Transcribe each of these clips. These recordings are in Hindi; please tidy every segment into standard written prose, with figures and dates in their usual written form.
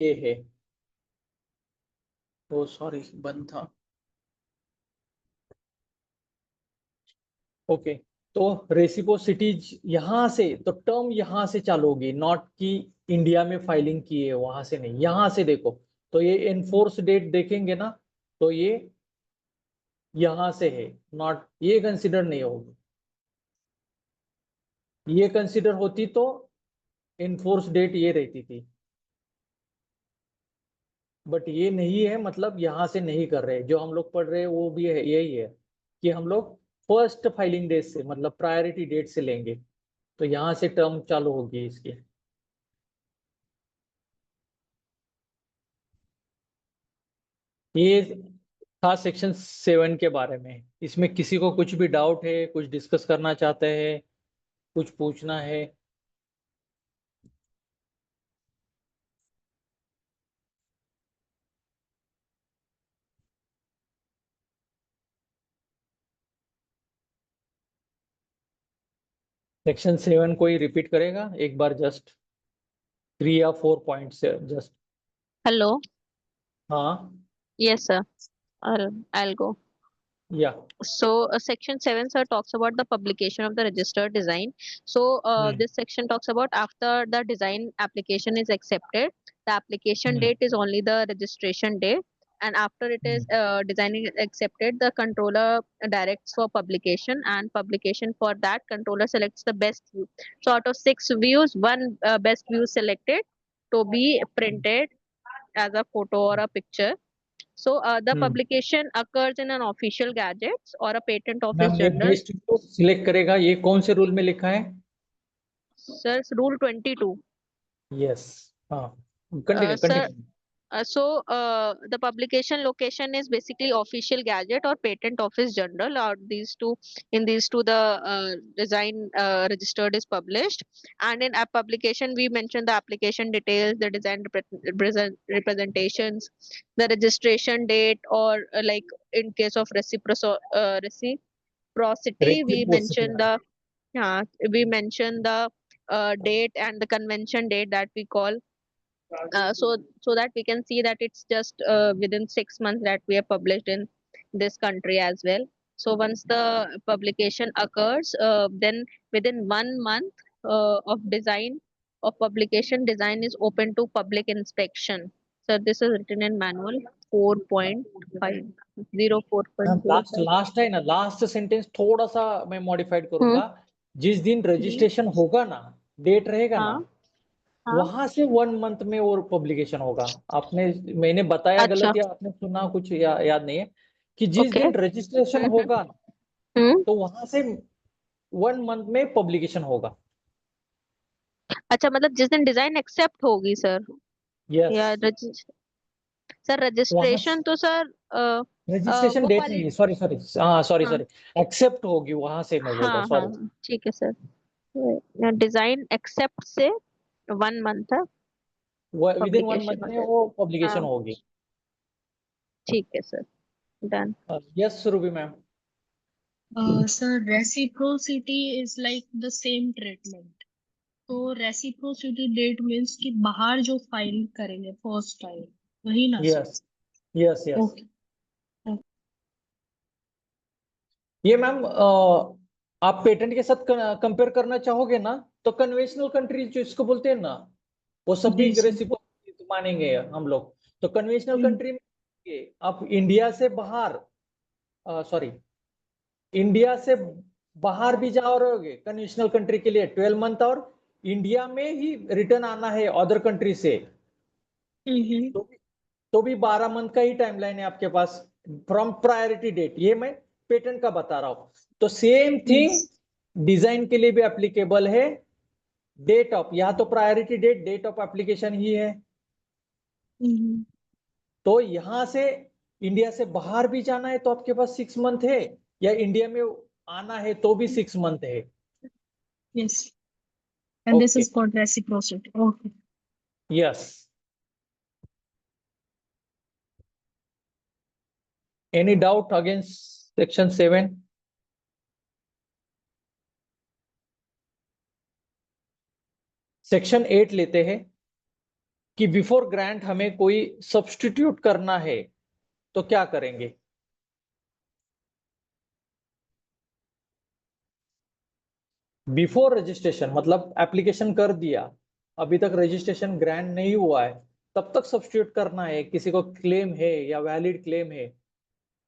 ये है। ओ सॉरी, बंद था। ओके, तो रेसिप्रोसिटी यहां से, तो टर्म यहां से चालू होगी, नॉट कि इंडिया में फाइलिंग की है वहां से नहीं, यहां से देखो। तो ये एनफोर्स डेट देखेंगे ना, तो ये यहां से है, नॉट ये कंसिडर नहीं होगी। ये कंसिडर होती तो एनफोर्स डेट ये रहती थी, बट ये नहीं है, मतलब यहां से नहीं कर रहे। जो हम लोग पढ़ रहे हैं वो भी है, यही है कि हम लोग फर्स्ट फाइलिंग डेट से, मतलब प्रायोरिटी डेट से लेंगे, तो यहां से टर्म चालू होगी इसकी। ये था सेक्शन 7 के बारे में। इसमें किसी को कुछ भी डाउट है, कुछ डिस्कस करना चाहते हैं, कुछ पूछना है? सेक्शन 7 कोई रिपीट करेगा एक बार, जस्ट 3 या 4 पॉइंट से जस्ट। Hello. हाँ, Yes, sir. I'll go. या। So, section 7, sir, talks about the publication of the registered design. So, hmm. this section talks about after the design application is accepted, the application hmm. date is only the registration date. And after it is hmm. design is accepted, the controller directs for publication, and publication for that controller selects the best view. So, out of 6 views, one best view selected to be printed as a photo or a picture. So the hmm. publication occurs in an official gazettes or a patent office ma'am, ये journal. बेस्ट को सिलेक्ट करेगा, ये कौन से रूल में लिखा है? Sir, Rule 22. यस। हाँ, continue Sir, continue. the publication location is basically official gazette or patent office journal, or these two. In these two, the design registered is published, and in a publication we mention the application details, the design representations, the registration date, or like in case of reciprocity, we reciprocity. mention the, yeah, we mention the date and the convention date that we call, so that we can see that it's just within 6 months that we are published in this country as well. So once the publication occurs, then within 1 month of design of publication, design is open to public inspection. So this is written in manual 4.5, ma'am, last 04.05. Last है ना, लास्ट सेंटेंस थोड़ा सा मैं मॉडिफाइड हम्म. करूंगा। जिस दिन जी. रजिस्ट्रेशन होगा ना, डेट रहेगा ना, हाँ. हाँ. वहां से 1 मंथ में और पब्लिकेशन होगा। आपने, मैंने बताया अच्छा. गलत या आपने सुना कुछ, याद नहीं है, कि जिस ओके. दिन रजिस्ट्रेशन हम्म. होगा हम्म. तो वहां से 1 मंथ में पब्लिकेशन होगा। अच्छा, मतलब जिस दिन डिजाइन एक्सेप्ट होगी सर, यस। या सर वहां रजिस्ट्रेशन तो सर रजिस्ट्रेशन वो डेट वाली. नहीं है, सॉरी सॉरी, हाँ सॉरी हाँ. सॉरी, एक्सेप्ट होगी वहां से, मैं बोल रहा हूँ, हाँ. हाँ. सॉरी। ठीक है सर. डिजाइन एक्सेप्ट से 1 मंथ है विदिन 1 मंथ पब्लिकेशन हो में जाएगी. वो पब्लिकेशन हाँ. होगी। ठीक है sir. Done. Yes Ruby ma'am. Sir, reciprocity is like the same treatment. तो रेसिप्रोसिटी डेट मीन्स कि बाहर जो फाइल करेंगे फर्स्ट टाइम, वही ना sir? Yes yes yes. Okay. ये मैम, आप पेटेंट के साथ कंपेयर करना चाहोगे ना, तो कन्वेंशनल कंट्री जो इसको बोलते हैं ना, वो सब भी जी सर. रेसिप्रोसिटी मानेंगे हम लोग। तो कन्वेंशनल हम्म. कंट्री में आप इंडिया से बाहर, सॉरी, इंडिया से बाहर भी जाओगे कन्वेंशनल कंट्री के लिए 12 मंथ, और इंडिया में ही रिटर्न आना है अदर कंट्री से, हम्म. तो तो भी 12 मंथ का ही टाइमलाइन है आपके पास फ्रॉम प्रायोरिटी डेट। ये मैं पेटेंट का बता रहा हूं। तो सेम यस. थिंग डिजाइन के लिए भी एप्लीकेबल है। डेट ऑफ, या तो priority date, date of application ही है। हम्म. तो यहां से इंडिया से बाहर भी जाना है तो आपके पास 6 मंथ है, या इंडिया में आना है तो भी 6 मंथ है। Yes. And this okay. Is called reciprocity. Okay. Yes. Any doubt against section 7? Section 8 लेते हैं। कि बिफोर ग्रांट हमें कोई सब्स्टिट्यूट करना है तो क्या करेंगे? बिफोर रजिस्ट्रेशन मतलब एप्लीकेशन कर दिया, अभी तक रजिस्ट्रेशन ग्रांट नहीं हुआ है, तब तक सब्स्टिट्यूट करना है, किसी को क्लेम है या वैलिड क्लेम है,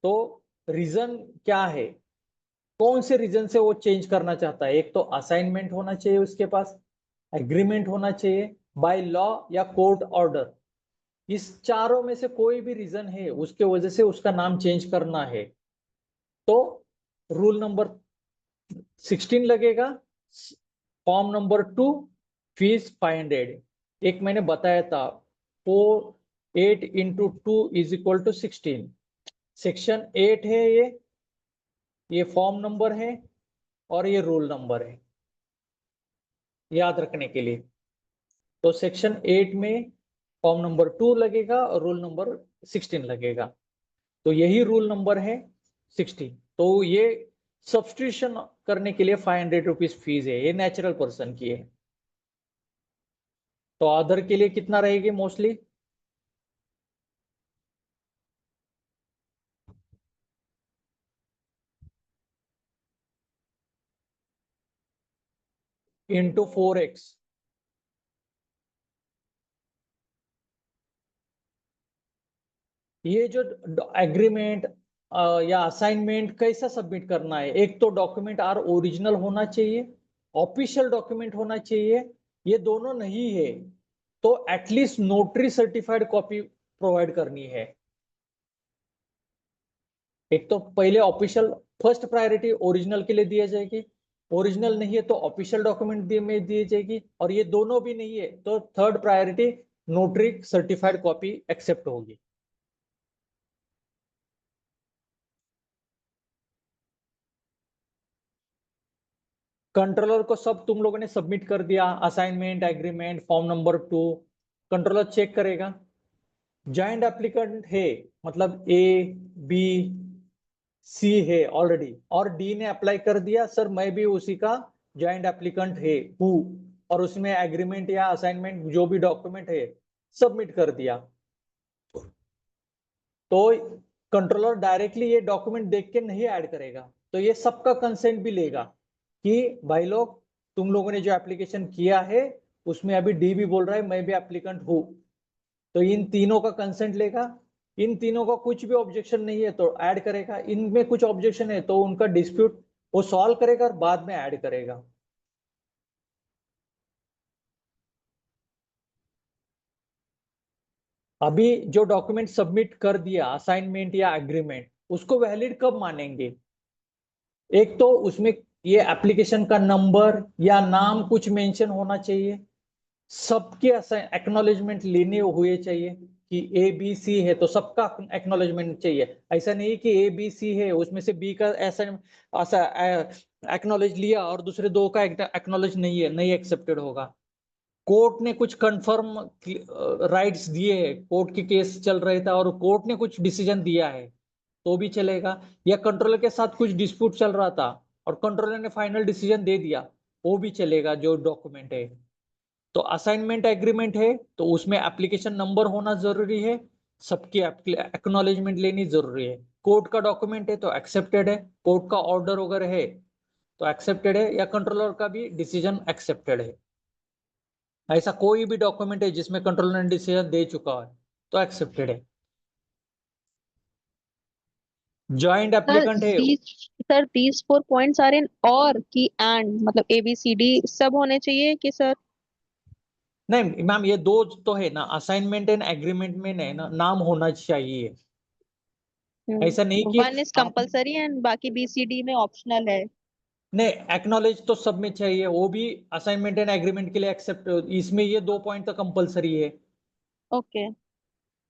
तो रीजन क्या है, कौन से रीजन से वो चेंज करना चाहता है? एक तो असाइनमेंट होना चाहिए उसके पास, एग्रीमेंट होना चाहिए, बाय लॉ या कोर्ट ऑर्डर। इस चारों में से कोई भी रीजन है उसके वजह से उसका नाम चेंज करना है, तो रूल नंबर 16 लगेगा। Form number 2 fees 500। एक मैंने बताया था 8 into 2 is equal to 16। Section 8 है ये फॉर्म नंबर है और ये रोल नंबर है, याद रखने के लिए। तो सेक्शन 8 में फॉर्म नंबर 2 लगेगा और रोल नंबर 16 लगेगा, तो यही रूल नंबर है 16। तो ये सब्सटीट्यूशन करने के लिए 500 रुपीज फीस है, ये नेचुरल पर्सन की है। तो अदर के लिए कितना रहेगी मोस्टली? Into 4x। ये जो एग्रीमेंट या असाइनमेंट कैसा सबमिट करना है? एक तो डॉक्यूमेंट आर ओरिजिनल होना चाहिए, ऑफिशियल डॉक्यूमेंट होना चाहिए। ये दोनों नहीं है तो at least notary certified copy provide करनी है। एक तो पहले ऑफिशियल, फर्स्ट प्रायोरिटी ओरिजिनल के लिए दिया जाएगी, ओरिजिनल नहीं है तो ऑफिशियल डॉक्यूमेंट में दी जाएगी, और ये दोनों भी नहीं है तो third priority notary certified copy accept होगी। कंट्रोलर को सब तुम लोगों ने सबमिट कर दिया, assignment, agreement, form number 2। Controller check करेगा, जॉइंट एप्लीकेंट है मतलब ए, बी, सी है ऑलरेडी, और डी ने अप्लाई कर दिया सर मैं भी उसी का जॉइंट एप्लीकेंट है हूँ, और उसमें एग्रीमेंट या असाइनमेंट जो भी डॉक्यूमेंट है सबमिट कर दिया, तो कंट्रोलर डायरेक्टली ये डॉक्यूमेंट देख के नहीं ऐड करेगा, तो ये सबका कंसेंट भी लेगा कि भाई लोग तुम लोगों ने जो एप्लीकेशन किया है उसमें अभी डी भी बोल रहा है मैं भी एप्लीकेंट हूँ, तो इन तीनों का कंसेंट लेगा। इन तीनों का कुछ भी ऑब्जेक्शन नहीं है तो ऐड करेगा, इनमें कुछ ऑब्जेक्शन है तो उनका डिस्प्यूट वो सॉल्व करेगा और बाद में ऐड करेगा। अभी जो डॉक्यूमेंट सबमिट कर दिया असाइनमेंट या एग्रीमेंट, उसको वैलिड कब मानेंगे? एक तो उसमें ये एप्लीकेशन का नंबर या नाम कुछ मेंशन होना चाहिए, सबके एक्नॉलेजमेंट लेने हुए चाहिए कि ए बी सी है तो सबका एक्नॉलेजमेंट चाहिए। ऐसा नहीं कि ए बी सी है उसमें से बी का ऐसा एक्नॉलेज लिया और दूसरे दो का एक्नॉलेज नहीं है, नहीं एक्सेप्टेड होगा। कोर्ट ने कुछ कंफर्म राइट्स दिए हैं, कोर्ट के केस चल रहे था और कोर्ट ने कुछ डिसीजन दिया है तो भी चलेगा, या कंट्रोलर के साथ कुछ डिस्प्यूट चल रहा था और कंट्रोलर ने फाइनल डिसीजन दे दिया वो भी चलेगा जो डॉक्यूमेंट है। तो असाइनमेंट एग्रीमेंट है तो उसमें एप्लीकेशन नंबर होना जरूरी है, सबकी एक्नॉलेजमेंट लेनी जरूरी है। कोर्ट का डॉक्यूमेंट है तो एक्सेप्टेड है, कोर्ट का ऑर्डर वगैरह है तो एक्सेप्टेड है, या कंट्रोलर का भी डिसीजन एक्सेप्टेड है। ऐसा कोई भी डॉक्यूमेंट है जिसमें कंट्रोलर ने डिसीजन दे चुका है तो एक्सेप्टेड है। जॉइंट सर एप्लीकेंट है। these 4 points are in और की एंड मतलब ABCD सब होने चाहिए कि सर? नहीं मैम ये दो तो है ना, असाइनमेंट एंड एग्रीमेंट में नहीं ना नाम होना चाहिए, ऐसा नहीं कि 1 is आप compulsory and बाकी BCD में ऑप्शनल है। नहीं, एक्नॉलेज तो सब में चाहिए, वो भी असाइनमेंट एंड एग्रीमेंट के लिए एक्सेप्ट, इसमें ये 2 पॉइंट तो कंपलसरी है। ओके।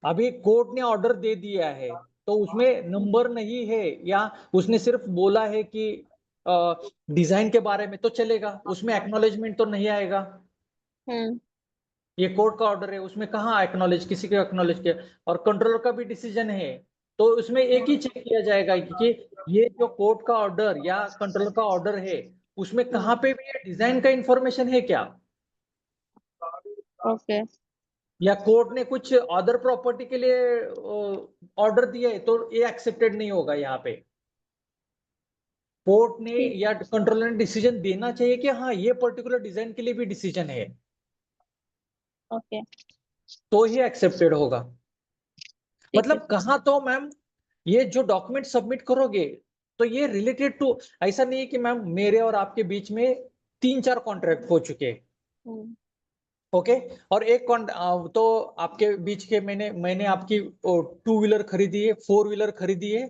अभी कोर्ट ने ऑर्डर दे दिया है तो उसमें नंबर नहीं है, या उसने सिर्फ बोला है कि डिजाइन के बारे में तो चलेगा, उसमें एक्नॉलेजमेंट तो नहीं आएगा। हम्म। ये कोर्ट का ऑर्डर है उसमें कहाँ एक्नॉलेज, किसी के एक्नॉलेज किया, और कंट्रोलर का भी डिसीजन है तो उसमें एक ही चेक किया जाएगा कि ये जो कोर्ट का ऑर्डर या कंट्रोलर का ऑर्डर है उसमें कहाँ पे भी ये डिजाइन का इंफॉर्मेशन है क्या। ओके। या कोर्ट ने कुछ अदर प्रॉपर्टी के लिए ऑर्डर दिया है तो ये एक्सेप्टेड नहीं होगा। यहाँ पे कोर्ट ने ठीक। या कंट्रोलर ने डिसीजन देना चाहिए कि हाँ ये पर्टिकुलर डिजाइन के लिए भी डिसीजन है, ओके तो ही एक्सेप्टेड होगा। ठीक है मतलब कहाँ तो मैम ये जो डॉक्यूमेंट सबमिट करोगे तो ये रिलेटेड टू, ऐसा नहीं है कि मैम मेरे और आपके बीच में 3-4 कॉन्ट्रैक्ट हो चुके हैं, हम्म, ओके, और एक तो आपके बीच के मैंने आपकी 2 व्हीलर खरीदी है, 4 व्हीलर खरीदी है,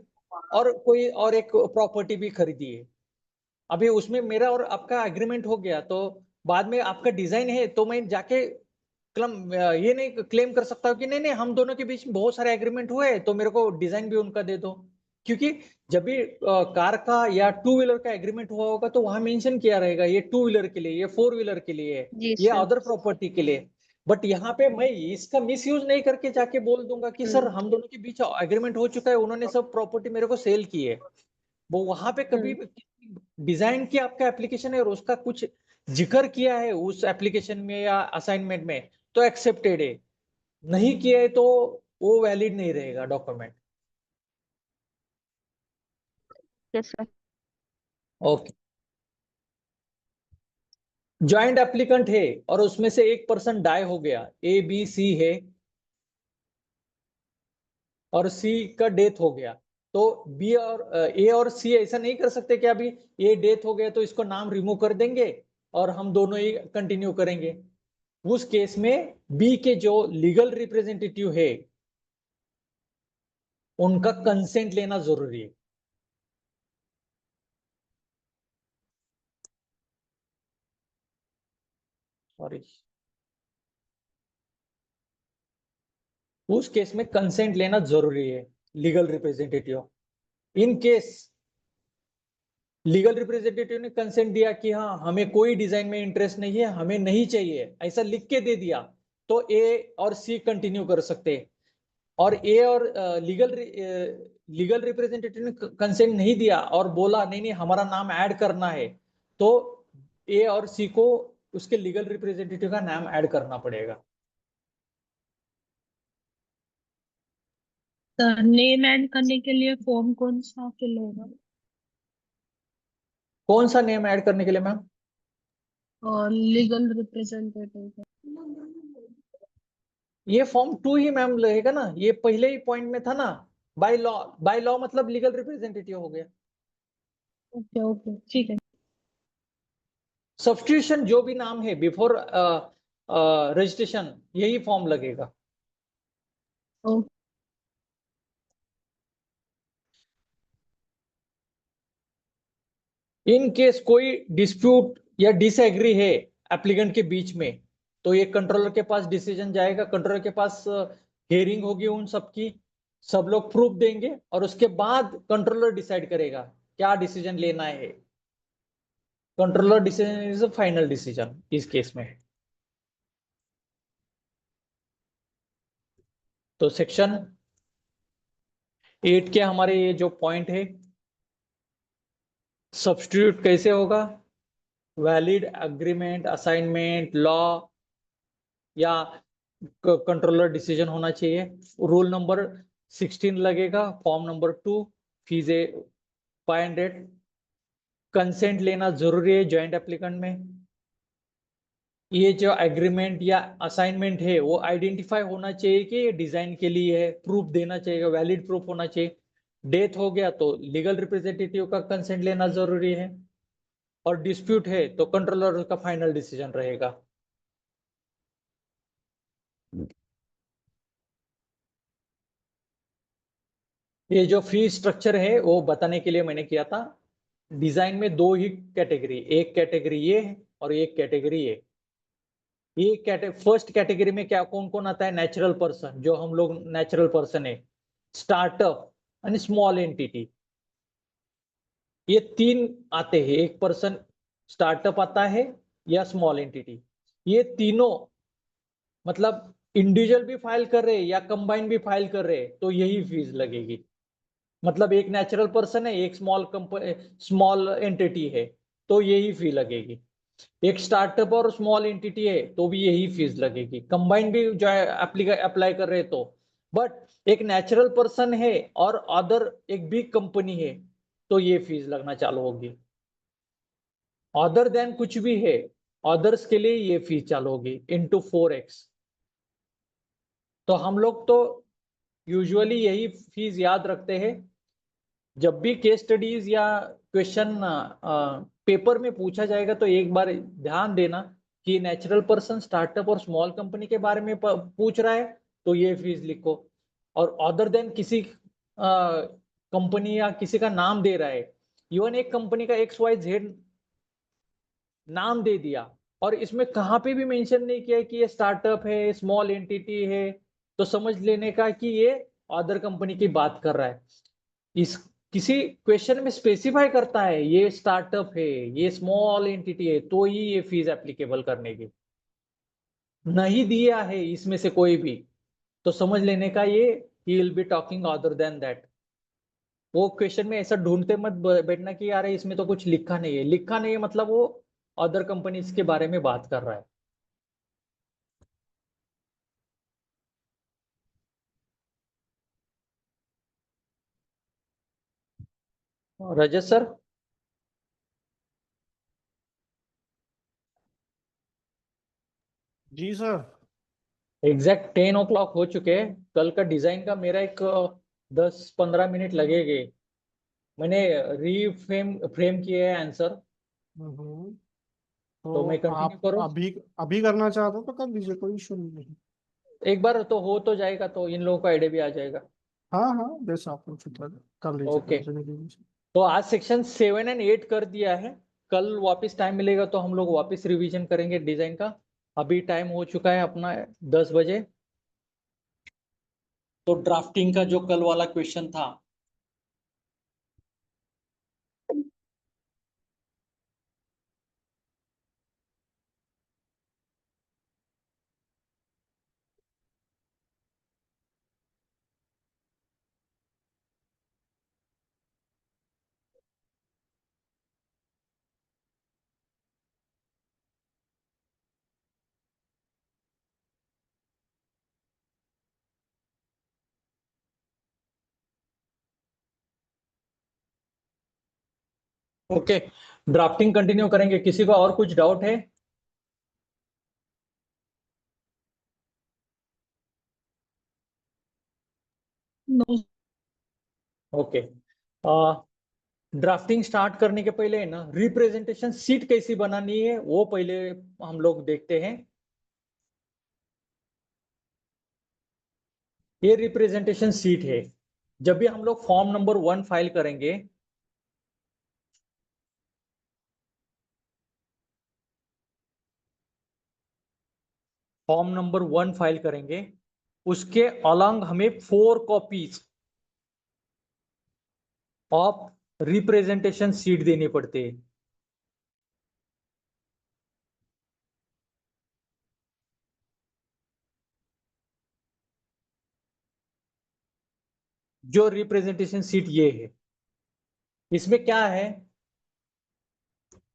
और कोई और एक प्रॉपर्टी भी खरीदी है। अभी उसमें मेरा और आपका एग्रीमेंट हो गया, तो बाद में आपका डिजाइन है तो मैं जाके ये नहीं क्लेम कर सकता हूँ कि नहीं नहीं हम दोनों के बीच में बहुत सारे एग्रीमेंट हुए हैं, तो मेरे को डिजाइन भी उनका दे दो। क्योंकि जब भी कार का या 2 व्हीलर का एग्रीमेंट हुआ होगा तो वहां मेंशन किया रहेगा ये 2 व्हीलर के लिए, ये 4 व्हीलर के लिए है, जी ये सर। अदर प्रॉपर्टी के लिए। बट यहाँ पे मैं इसका मिस यूज नहीं करके जाके बोल दूंगा कि सर हम दोनों के बीच एग्रीमेंट हो चुका है, उन्होंने सब प्रॉपर्टी मेरे को सेल की है। वो वहां पे कभी डिजाइन की आपका एप्लीकेशन है और उसका कुछ जिक्र किया है उस एप्लीकेशन में या असाइनमेंट में तो एक्सेप्टेड है, नहीं किया है तो वो वैलिड नहीं रहेगा document. Yes sir. Okay, joint applicant है और उसमें से एक पर्सन डाई हो गया, ए बी सी है और सी का डेथ हो गया, तो बी और ए और सी ऐसा नहीं कर सकते कि अभी ए डेथ हो गया तो इसको नाम रिमूव कर देंगे और हम दोनों ही कंटिन्यू करेंगे। उस केस में बी के जो लीगल रिप्रेजेंटेटिव है उनका कंसेंट लेना जरूरी है। सॉरी, उस केस में कंसेंट लेना जरूरी है legal representative. In case legal representative ने कंसेंट दिया कि हाँ हमें कोई डिजाइन में इंटरेस्ट नहीं है, हमें नहीं चाहिए, ऐसा लिख के दे दिया, तो ए और सी कंटिन्यू कर सकते हैं। और ए और लीगल रिप्रेजेंटेटिव ने कंसेंट नहीं दिया और बोला नहीं नहीं हमारा नाम ऐड करना है, तो ए और सी को उसके लीगल रिप्रेजेंटेटिव का नाम ऐड करना पड़ेगा। सर नेम ऐड करने के लिए फॉर्म कौन सा फिल होगा? कौन सा नेम ऐड करने के लिए मैम? और लीगल रिप्रेजेंटेटिव का? ये फॉर्म 2 ही मैम रहेगा ना, ये पहले ही पॉइंट में था ना, बाय लॉ। बाय लॉ मतलब लीगल रिप्रेजेंटेटिव हो गया। ओके ओके ठीक है। सब्स्टिट्यूशन जो भी नाम है बिफोर रजिस्ट्रेशन यही फॉर्म लगेगा। ओके इन केस कोई डिस्प्यूट या डिसएग्री है एप्लीकेंट के बीच में, तो ये कंट्रोलर के पास डिसीजन जाएगा, कंट्रोलर के पास हियरिंग होगी उन सबकी, सब लोग प्रूफ देंगे और उसके बाद कंट्रोलर डिसाइड करेगा क्या डिसीजन लेना है। Controller decision is a final decision इस केस में। तो सेक्शन 8 के हमारे ये जो पॉइंट है, सब्स्टिट्यूट कैसे होगा, वैलिड एग्रीमेंट, असाइनमेंट, लॉ या कंट्रोलर डिसीजन होना चाहिए। रूल नंबर 16 लगेगा, फॉर्म नंबर 2, फीस है 500। कंसेंट लेना जरूरी है ज्वाइंट एप्लीकेंट में। ये जो एग्रीमेंट या असाइनमेंट है वो आइडेंटिफाई होना चाहिए कि ये डिजाइन के लिए है, प्रूफ देना चाहिए, वैलिड प्रूफ होना चाहिए। डेथ हो गया तो लीगल रिप्रेजेंटेटिव का कंसेंट लेना जरूरी है, और डिस्प्यूट है तो कंट्रोलर का फाइनल डिसीजन रहेगा। ये जो फी स्ट्रक्चर है वो बताने के लिए मैंने किया था। डिजाइन में 2 ही कैटेगरी, एक कैटेगरी ये है और एक कैटेगरी ये फर्स्ट कैटेगरी में क्या कौन कौन आता है, नेचुरल पर्सन, जो हम लोग नेचुरल पर्सन है, स्टार्टअप एंड स्मॉल एंटिटी, ये 3 आते हैं। एक पर्सन स्टार्टअप आता है या स्मॉल एंटिटी, ये तीनों मतलब इंडिविजुअल भी फाइल कर रहे हैं या कंबाइन भी फाइल कर रहे हैं तो यही फीस लगेगी। मतलब एक नेचुरल पर्सन है, एक स्मॉल एंटिटी है, तो यही फी लगेगी। एक स्टार्टअप और स्मॉल एंटिटी है तो भी यही फीस लगेगी, कंबाइन भी जो है अप्लाई कर रहे तो। बट एक नेचुरल पर्सन है और अदर एक बिग कंपनी है तो ये फीस लगना चालू होगी। अदर देन कुछ भी है, अदर्स के लिए ये फीस चालू होगी इंटू 4x। तो हम लोग तो यूजुअली यही फीस याद रखते हैं। जब भी केस स्टडीज या क्वेश्चन पेपर में पूछा जाएगा तो एक बार ध्यान देना कि नेचुरल पर्सन, स्टार्टअप और स्मॉल कंपनी के बारे में पूछ रहा है तो ये फीस लिखो। और अदर देन किसी कंपनी या किसी का नाम दे रहा है, इवन एक कंपनी का XYZ नाम दे दिया और इसमें कहाँ पे भी मेंशन नहीं किया है कि ये स्टार्टअप है, स्मॉल एंटिटी है, तो समझ लेने का कि ये अदर कंपनी की बात कर रहा है। इस किसी क्वेश्चन में स्पेसिफाई करता है ये स्टार्टअप है, ये स्मॉल एंटिटी है, तो ही ये फीस एप्लीकेबल करने की। नहीं दिया है इसमें से कोई भी तो समझ लेने का ये he will be talking other than that. वो क्वेश्चन में ऐसा ढूंढते मत बैठना कि यार इसमें तो कुछ लिखा नहीं है, लिखा नहीं है मतलब वो अदर कंपनीज के बारे में बात कर रहा है। रजत सर, जी सर। एग्जैक्ट 10 o'clock हो चुके हैं। कल का डिजाइन का मेरा एक 10-15 मिनट लगेंगे। मैंने रीफ्रेम फ्रेम किए हैं आंसर, हम्म। तो मैं तो कंटिन्यू आप करूं। अभी अभी करना चाहते हो तो कर दीजिए, कोई इशू नहीं। एक बार तो हो तो जाएगा तो इन लोगों का आइडिया भी आ जाएगा। हाँ हाँ, जैसा आपको ठीक लगे कर लीजिए, ओके, टेंशन नहीं लीजिए। तो आज सेक्शन 7 और 8 कर दिया है। कल वापस टाइम मिलेगा तो हम लोग वापस रिवीजन करेंगे डिजाइन का। अभी टाइम हो चुका है अपना 10 बजे। तो ड्राफ्टिंग का जो कल वाला क्वेश्चन था, ओके, ड्राफ्टिंग कंटिन्यू करेंगे। किसी को और कुछ डाउट है? नो। ओके, ड्राफ्टिंग स्टार्ट करने के पहले है ना, रिप्रेजेंटेशन सीट कैसी बनानी है वो पहले हम लोग देखते हैं। ये रिप्रेजेंटेशन सीट है। जब भी हम लोग फॉर्म नंबर 1 फाइल करेंगे, फॉर्म नंबर 1 फाइल करेंगे, उसके अलॉन्ग हमें 4 कॉपीज ऑफ रिप्रेजेंटेशन सीट देनी पड़ती है। जो रिप्रेजेंटेशन सीट ये है, इसमें क्या है,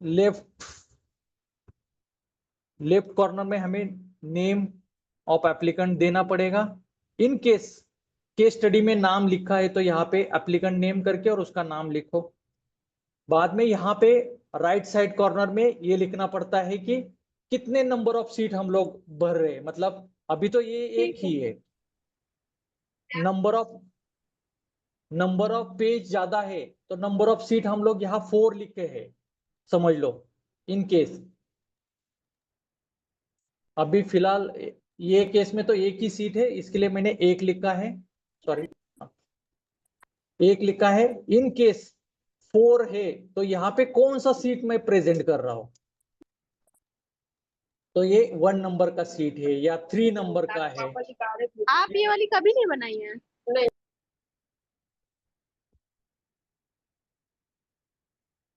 लेफ्ट लेफ्ट कॉर्नर में हमें नेम ऑफ एप्लीकेंट देना पड़ेगा। इन केस स्टडी में नाम लिखा है तो यहाँ पे एप्लीकेंट नेम करके और उसका नाम लिखो। बाद में यहाँ पे राइट साइड कॉर्नर में ये लिखना पड़ता है कि कितने नंबर ऑफ सीट हम लोग भर रहे हैं। मतलब अभी तो ये एक ही है, नंबर ऑफ पेज ज्यादा है तो नंबर ऑफ सीट हम लोग यहाँ 4 लिखे हैं, समझ लो। इन केस अभी फिलहाल ये केस में तो एक ही सीट है, इसके लिए मैंने एक लिखा है, सॉरी एक लिखा है। इन केस 4 है तो यहाँ पे कौन सा सीट मैं प्रेजेंट कर रहा हूं, तो ये 1 नंबर का सीट है या 3 नंबर का है। आप ये वाली कभी नहीं बनाई है?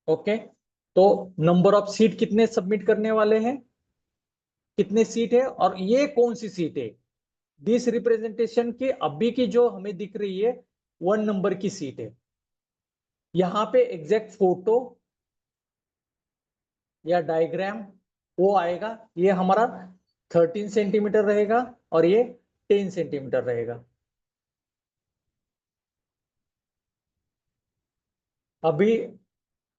ओके, तो नंबर ऑफ सीट कितने सबमिट करने वाले हैं, कितने सीट है और ये कौन सी सीट है। दिस रिप्रेजेंटेशन की अभी की जो हमें दिख रही है 1 नंबर की सीट है। यहाँ पे एग्जैक्ट फोटो या डायग्राम वो आएगा, ये हमारा 13 सेंटीमीटर रहेगा और ये 10 सेंटीमीटर रहेगा। अभी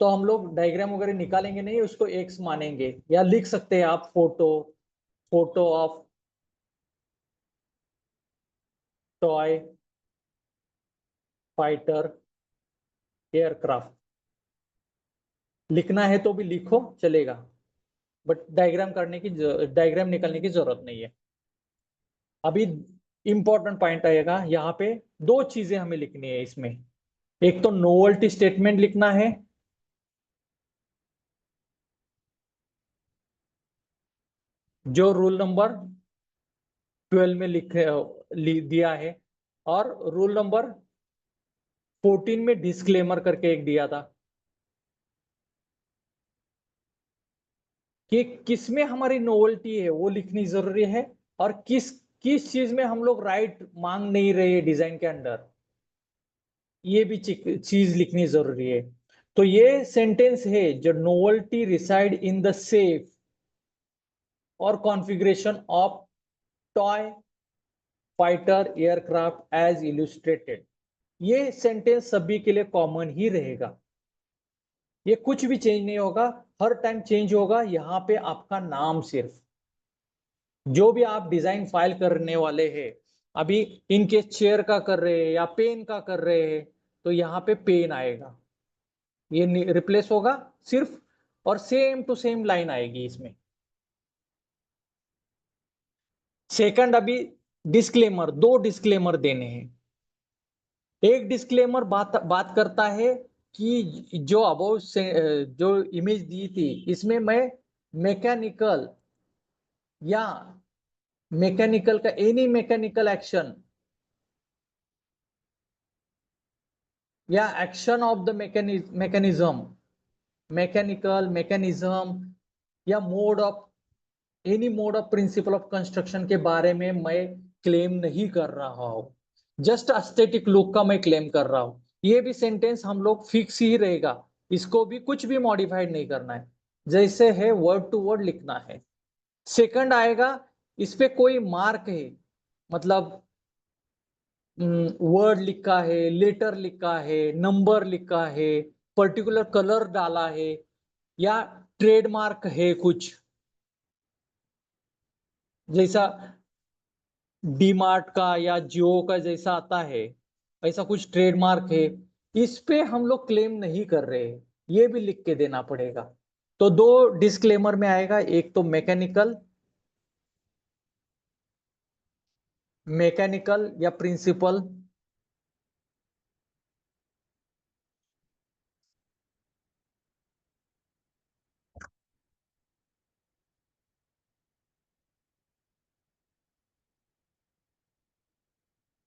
तो हम लोग डायग्राम वगैरह निकालेंगे नहीं, उसको एक्स मानेंगे, या लिख सकते हैं आप photo of toy fighter aircraft. लिखना है तो भी लिखो, चलेगा, बट डायग्राम निकालने की जरूरत नहीं है। अभी इंपॉर्टेंट पॉइंट आएगा, यहाँ पे दो चीजें हमें लिखनी है इसमें। एक तो नोवेल्टी स्टेटमेंट लिखना है, जो रूल नंबर 12 में दिया है, और रूल नंबर 14 में डिस्क्लेमर करके एक दिया था कि किस में हमारी नोवेल्टी है वो लिखनी जरूरी है, और किस किस चीज में हम लोग राइट मांग नहीं रहे डिजाइन के अंदर, ये भी चीज लिखनी जरूरी है। तो ये सेंटेंस है, जो novelty reside in the shape और configuration of toy fighter aircraft as illustrated, ये सेंटेंस सभी के लिए कॉमन ही रहेगा। ये कुछ भी चेंज नहीं होगा, हर टाइम चेंज होगा यहाँ पे आपका नाम सिर्फ। जो भी आप डिजाइन फाइल करने वाले हैं, अभी इनके चेयर का कर रहे हैं या पेन का कर रहे हैं, तो यहाँ पे पेन आएगा, ये रिप्लेस होगा सिर्फ, और सेम टू सेम लाइन आएगी इसमें। सेकंड, अभी डिस्क्लेमर, दो डिस्क्लेमर देने हैं। एक डिस्क्लेमर बात करता है कि जो अबाउट से जो इमेज दी थी, इसमें मैं मैकेनिकल का एनी मैकेनिकल एक्शन या एक्शन ऑफ द मैकेनिज्म या any mode of principle of construction के बारे में मैं क्लेम नहीं कर रहा हूं, जस्ट एस्थेटिक लुक का मैं क्लेम कर रहा हूं। ये भी सेंटेंस हम लोग फिक्स ही रहेगा, इसको भी कुछ भी मॉडिफाइड नहीं करना है, जैसे है वर्ड टू वर्ड लिखना है। सेकंड आएगा, इस पे कोई मार्क है, मतलब वर्ड लिखा है, लेटर लिखा है, नंबर लिखा है, पर्टिकुलर कलर डाला है, या ट्रेडमार्क है कुछ, जैसा डीमार्ट का या जियो का जैसा आता है, ऐसा कुछ ट्रेडमार्क है, इस पे हम लोग क्लेम नहीं कर रहे हैं, ये भी लिख के देना पड़ेगा। तो दो डिस्क्लेमर में आएगा, एक तो मैकेनिकल या प्रिंसिपल,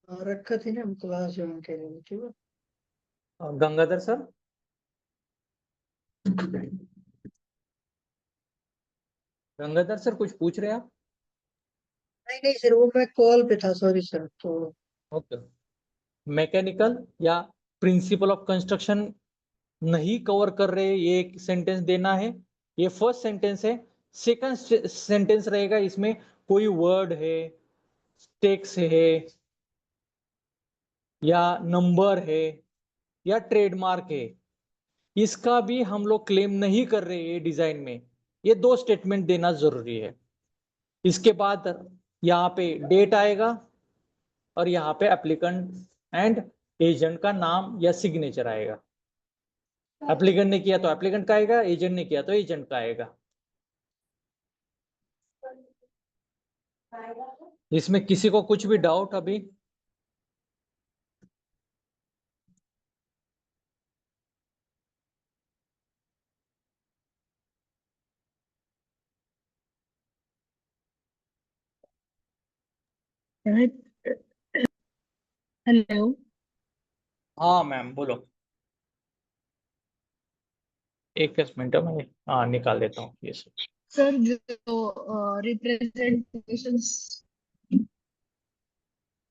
रखा थी ना हम क्लास ज्वाइन के लिए, ठीक है। गंगाधर सर। गंगाधर सर कुछ पूछ रहे हैं आप? नहीं नहीं सर, वो मैं कॉल पे था, सॉरी सर। तो ओके, मैकेनिकल या प्रिंसिपल ऑफ कंस्ट्रक्शन नहीं कवर कर रहे, ये एक सेंटेंस देना है, ये फर्स्ट सेंटेंस है। सेकंड सेंटेंस रहेगा, इसमें कोई वर्ड है, टेक्स्ट है, या नंबर है, या ट्रेडमार्क है, इसका भी हम लोग क्लेम नहीं कर रहे हैं डिजाइन में, ये दो स्टेटमेंट देना जरूरी है। इसके बाद यहाँ पे डेट आएगा, और यहाँ पे एप्लीकेंट एंड एजेंट का नाम या सिग्नेचर आएगा। एप्लीकेंट ने किया तो एप्लीकेंट का आएगा, एजेंट ने किया तो एजेंट का आएगा। इसमें किसी को कुछ भी डाउट अभी? हेलो। हाँ मैम बोलो। एक मिनट मैं निकाल देता हूँ ये सब। सर जो रिप्रेजेंटेशन,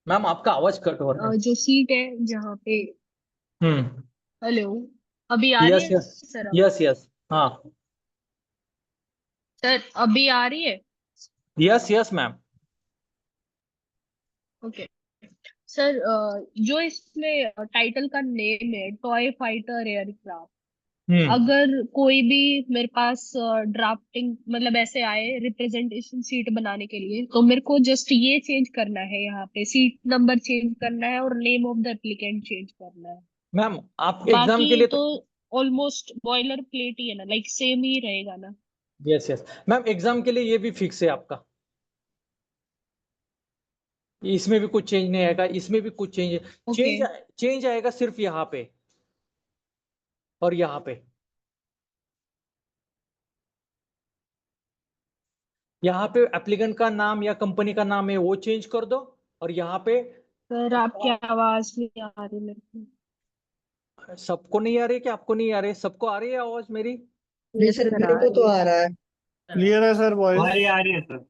मैम आपका आवाज कट हो रहा है। जो सीट है जहाँ पे, हम्म। हेलो, अभी आ रही यस है यस सर? यस यस, हाँ। सर अभी आ रही है? Yes yes ma'am. Okay sir, जो इसमें टाइटल का नेम है टॉय फाइटर एयरक्राफ्ट, अगर कोई भी मेरे पास ड्राफ्टिंग मतलब ऐसे आए रिप्रेजेंटेशन सीट बनाने के लिए, तो मेरे को जस्ट ये चेंज करना है, यहाँ पे सीट नंबर चेंज करना है और name of the applicant change करना है। मैम आप एग्जाम बाकी के लिए तो ऑलमोस्ट बॉयलर प्लेट ही है ना, लाइक सेम ही रहेगा ना? यस यस मैम, एग्जाम के लिए ये भी फिक्स है आपका। इसमें भी कुछ चेंज नहीं आएगा, इसमें भी कुछ चेंज ओके। चेंज आएगा सिर्फ यहाँ पे और यहाँ पे। यहाँ पे एप्लीकेंट का नाम या कंपनी का नाम है वो चेंज कर दो, और यहाँ पे सर आपकी आवाज नहीं आ रही मेरे को। सबको नहीं आ रही कि आपको नहीं आ रही? सबको आ रही है आवाज मेरी? नहीं सर, सर मेरे आ को रही तो है। आ रहा है। क्लियर है सर वॉइस? आ रही है सर।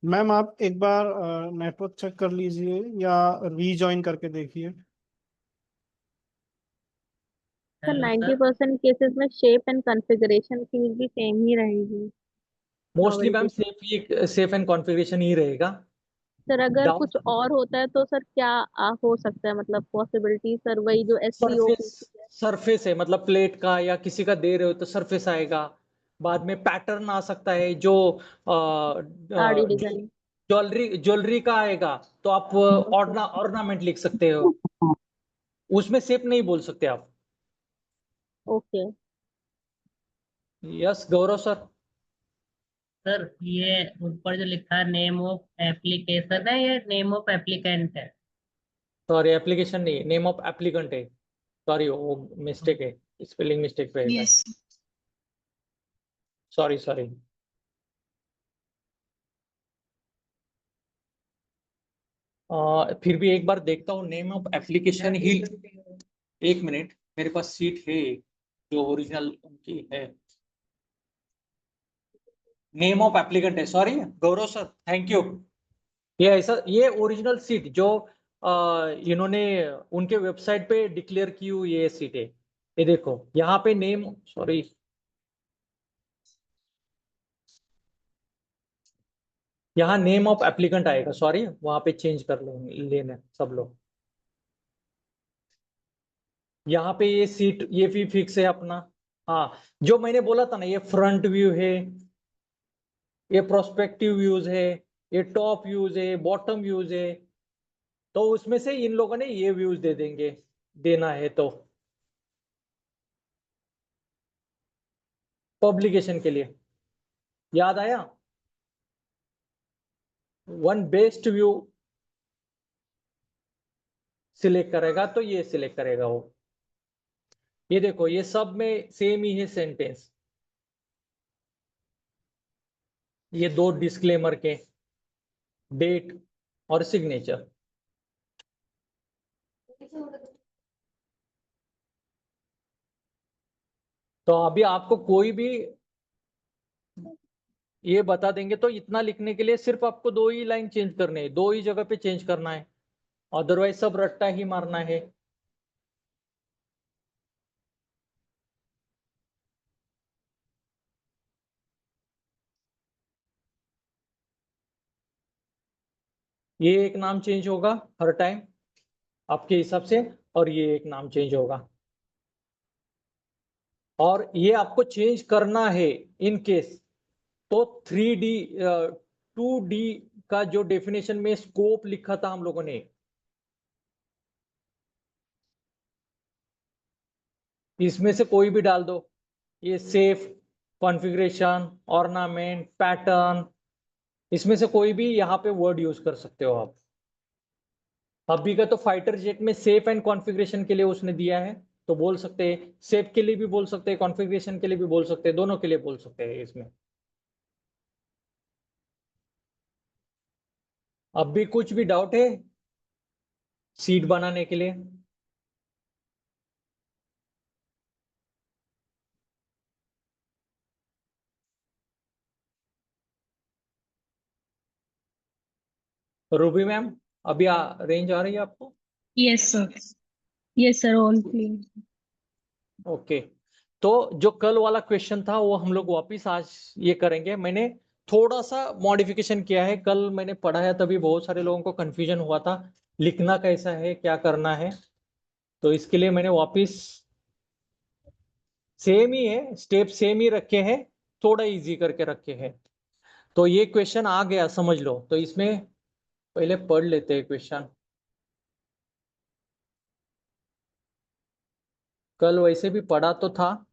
मैम आप एक बार नेटवर्क चेक कर लीजिए या रीजॉइन करके देखिए। सर 90% केसेस में शेप एंड कॉन्फ़िगरेशन की भी सेम ही रहेगी। मोस्टली नॉवेल्टी मैम से। सेफ एंड कॉन्फ़िगरेशन ही रहेगा। सर अगर डाउन कुछ और होता है तो सर क्या हो सकता है, मतलब पॉसिबिलिटी सर वही जो एससीओ सरफेस सरफेस है, मतलब प्लेट का या किसी का दे रहे हो तो सरफेस आएगा। बाद में पैटर्न आ सकता है जो आरडी डिजाइन। ज्वेलरी ज्वेलरी का आएगा, तो आप ऑर्नामेंट लिख सकते हो, उसमें शेप नहीं बोल सकते आप। ओके। यस गौरव सर। सर ये ऊपर जो लिखा है नेम ऑफ एप्लीकेशन है या नेम ऑफ एप्लीकेंट है? सॉरी, एप्लीकेशन नहीं, नेम ऑफ एप्लीकेंट है। सॉरी, वो मिस्टेक है, स्पेलिंग मिस्टेक पे है। यस। Sorry sorry. फिर भी एक बार देखता हूँ नेम ऑफ एप्लीकेशन ही। एक मिनट, मेरे पास सीट है जो ओरिजिनल उनकी है। नेम ऑफ एप्लीकेंट है, sorry Gaurav sir, thank you. ये ऐसा, ये ओरिजिनल सीट जो इन्होंने उनके वेबसाइट पे डिक्लेयर की हुई ये सीट है। ये देखो यहाँ पे नेम, सॉरी, यहाँ नेम ऑफ एप्लीकेंट आएगा, सॉरी वहां पे चेंज कर लेना सब लोग। यहाँ पे ये सीट ये भी फिक्स है अपना। हाँ, जो मैंने बोला था ना, ये फ्रंट व्यू है, ये प्रोस्पेक्टिव व्यूज है, ये टॉप व्यूज है, बॉटम व्यूज है। तो उसमें से इन लोगों ने ये व्यूज दे देंगे, देना है तो पब्लिकेशन के लिए। याद आया? वन बेस्ट व्यू सिलेक्ट करेगा तो ये सिलेक्ट करेगा वो। ये देखो ये सब में सेम ही है सेंटेंस, ये दो डिस्क्लेमर के, डेट और सिग्नेचर। तो अभी आपको कोई भी ये बता देंगे तो इतना लिखने के लिए सिर्फ आपको दो ही लाइन चेंज करने हैं, दो ही जगह पे चेंज करना है, अदरवाइज सब रट्टा ही मारना है। ये एक नाम चेंज होगा हर टाइम आपके हिसाब से, और ये एक नाम चेंज होगा। और ये आपको चेंज करना है इन केस, तो 3D 2D का जो डेफिनेशन में स्कोप लिखा था हम लोगों ने, इसमें से कोई भी डाल दो। ये सेफ, कॉन्फ़िगरेशन, ऑर्नामेंट, पैटर्न, इसमें से कोई भी यहाँ पे वर्ड यूज कर सकते हो आप। अभी का तो फाइटर जेट में सेफ एंड कॉन्फ़िगरेशन के लिए उसने दिया है, तो बोल सकते हैं सेफ के लिए भी बोल सकते हैं, कॉन्फ़िगरेशन के लिए भी बोल सकते हैं, दोनों के लिए बोल सकते हैं इसमें। अब भी कुछ भी डाउट है सीट बनाने के लिए? रूबी मैम, अभी रेंज आ रही है आपको? Yes sir. Yes sir, all clear. Okay, तो जो कल वाला क्वेश्चन था वो हम लोग वापिस आज ये करेंगे। मैंने थोड़ा सा मॉडिफिकेशन किया है, कल मैंने पढ़ाया तभी बहुत सारे लोगों को कंफ्यूजन हुआ था लिखना कैसा है, क्या करना है, तो इसके लिए मैंने वापिस सेम ही है, स्टेप सेम ही रखे हैं, थोड़ा इजी करके रखे हैं। तो ये क्वेश्चन आ गया समझ लो, तो इसमें पहले पढ़ लेते हैं क्वेश्चन। कल वैसे भी पढ़ा तो था,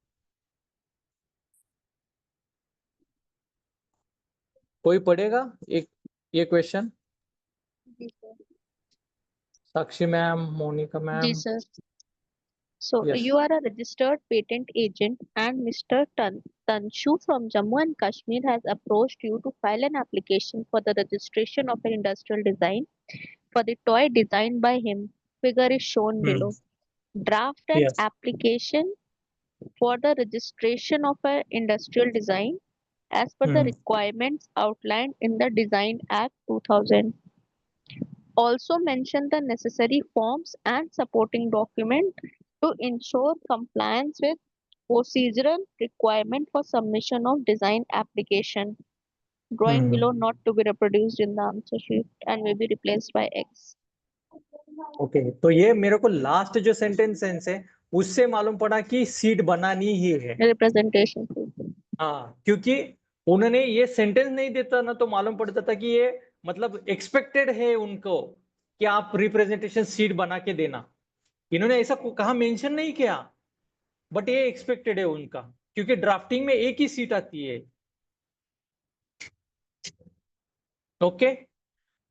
कोई पढ़ेगा एक ये क्वेश्चन? जी sir. Sakshi ma'am, Monika ji ma'am. Sir. So Yes. you are a registered patent agent and Mr. Tanshu from Jammu and Kashmir has approached you to file an application for the registration of an industrial design for the toy designed by him. Figure is shown below. Draft an Yes. application for the registration of an industrial design as per the requirements outlined in the Design Act 2000. Also mention the necessary forms and supporting document to ensure compliance with procedural requirement for submission of design application. Drawing below not to be reproduced in the answer sheet and may be replaced by X. Okay तो ये मेरे को लास्ट जो सेंटेंस है उससे मालूम पड़ा कि सीट बनानी ही है। Representation. हाँ, क्योंकि उन्होंने ये सेंटेंस नहीं देता ना तो मालूम पड़ता था कि ये मतलब एक्सपेक्टेड है उनको कि आप रिप्रेजेंटेशन सीट बना के देना। इन्होंने ऐसा कहा मेंशन नहीं किया, बट ये एक्सपेक्टेड है उनका, क्योंकि ड्राफ्टिंग में एक ही सीट आती है। ओके,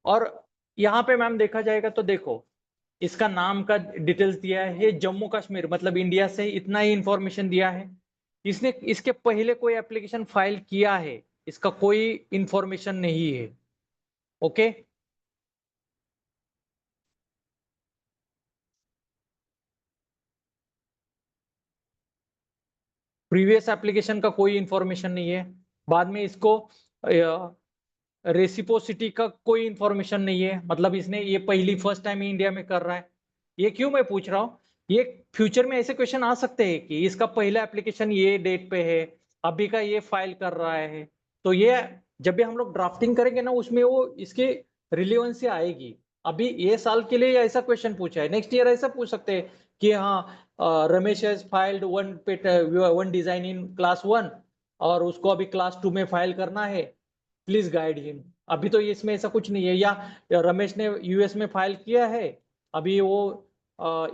और यहाँ पे मैम देखा जाएगा तो देखो इसका नाम का डिटेल्स दिया है, ये जम्मू कश्मीर मतलब इंडिया से इतना ही इंफॉर्मेशन दिया है। इसने इसके पहले कोई एप्लीकेशन फाइल किया है इसका कोई इंफॉर्मेशन नहीं है। ओके, प्रीवियस एप्लीकेशन का कोई इंफॉर्मेशन नहीं है। बाद में इसको रेसिप्रोसिटी का कोई इंफॉर्मेशन नहीं है, मतलब इसने ये पहली फर्स्ट टाइम इंडिया में कर रहा है। ये क्यों मैं पूछ रहा हूँ, ये फ्यूचर में ऐसे क्वेश्चन आ सकते हैं कि इसका पहला एप्लीकेशन ये डेट पे है, अभी का ये फाइल कर रहा है, तो ये जब भी हम लोग ड्राफ्टिंग करेंगे ना उसमें वो इसकी रिलेवेंसी आएगी। अभी ये साल के लिए ऐसा क्वेश्चन पूछा है, नेक्स्ट ईयर ऐसा पूछ सकते हैं कि हाँ Ramesh has filed one design in class 1 और उसको अभी क्लास 2 में फाइल करना है, प्लीज गाइड हिम। अभी तो इसमें ऐसा कुछ नहीं है। या रमेश ने यूएस में फाइल किया है, अभी वो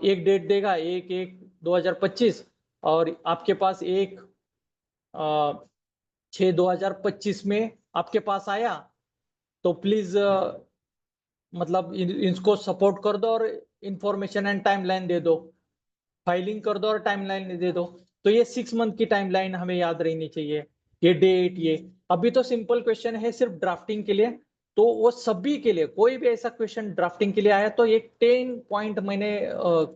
एक डेट देगा 1/1/2025 और आपके पास 1/6/2025 में आपके पास आया, तो प्लीज मतलब इनको सपोर्ट कर दो और इंफॉर्मेशन एंड टाइमलाइन दे दो, फाइलिंग कर दो और टाइमलाइन दे दो। तो ये 6 मंथ की टाइमलाइन हमें याद रहनी चाहिए, ये डेट ये। अभी तो सिंपल क्वेश्चन है सिर्फ ड्राफ्टिंग के लिए, तो वो सभी के लिए कोई भी ऐसा क्वेश्चन ड्राफ्टिंग के लिए आया तो एक 10 पॉइंट मैंने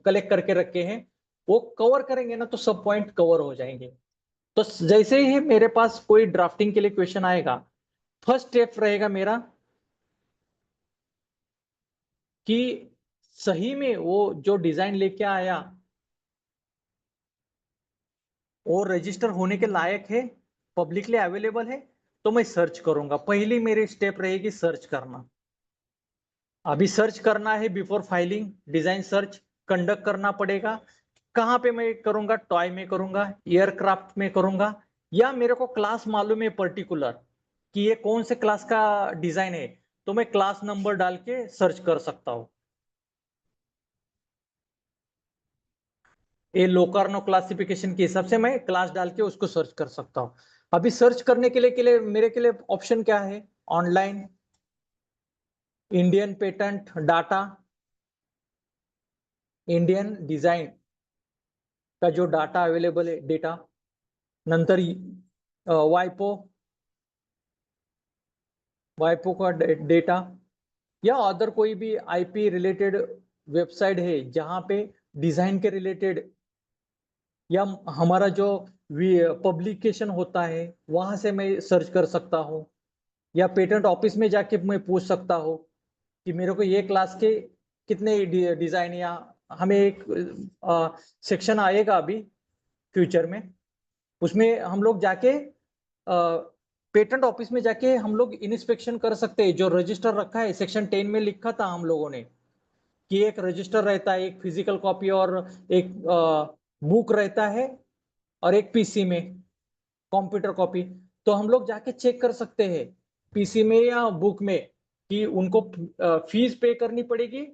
कलेक्ट करके रखे हैं, वो कवर करेंगे ना तो सब पॉइंट कवर हो जाएंगे। तो जैसे ही मेरे पास कोई ड्राफ्टिंग के लिए क्वेश्चन आएगा, फर्स्ट स्टेप रहेगा मेरा कि सही में वो जो डिजाइन लेके आया वो रजिस्टर होने के लायक है, पब्लिकली अवेलेबल है, तो मैं सर्च करूंगा। पहली मेरी स्टेप रहेगी सर्च करना। अभी सर्च करना है before filing, design search conduct करना पड़ेगा। कहाँ पे मैं करूंगा, टॉय में करूंगा, एयरक्राफ्ट में करूंगा, या मेरे को क्लास मालूम है पर्टिकुलर कि ये कौन से क्लास का डिजाइन है, तो मैं क्लास नंबर डाल के सर्च कर सकता हूँ। ये लोकार्नो क्लासिफिकेशन के हिसाब से मैं क्लास डाल के उसको सर्च कर सकता हूँ। अभी सर्च करने के लिए मेरे के लिए ऑप्शन क्या है, online, Indian patent data, Indian design का जो डाटा अवेलेबल है डेटा, नंतर वाइपो का डेटा, या अदर कोई भी आईपी रिलेटेड वेबसाइट है जहां पे डिजाइन के रिलेटेड या हमारा जो पब्लिकेशन होता है वहां से मैं सर्च कर सकता हूँ, या पेटेंट ऑफिस में जाके मैं पूछ सकता हूँ कि मेरे को ये क्लास के कितने डिजाइन, या हमें एक सेक्शन आएगा अभी फ्यूचर में उसमें हम लोग जाके पेटेंट ऑफिस में जाके हम लोग इंस्पेक्शन कर सकते हैं। जो रजिस्टर रखा है सेक्शन 10 में लिखा था हम लोगों ने कि एक रजिस्टर रहता है, एक फिजिकल कॉपी और एक बुक रहता है, और एक पीसी में कंप्यूटर कॉपी। तो हम लोग जाके चेक कर सकते हैं पीसी में या बुक में कि उनको फीस पे करनी पड़ेगी।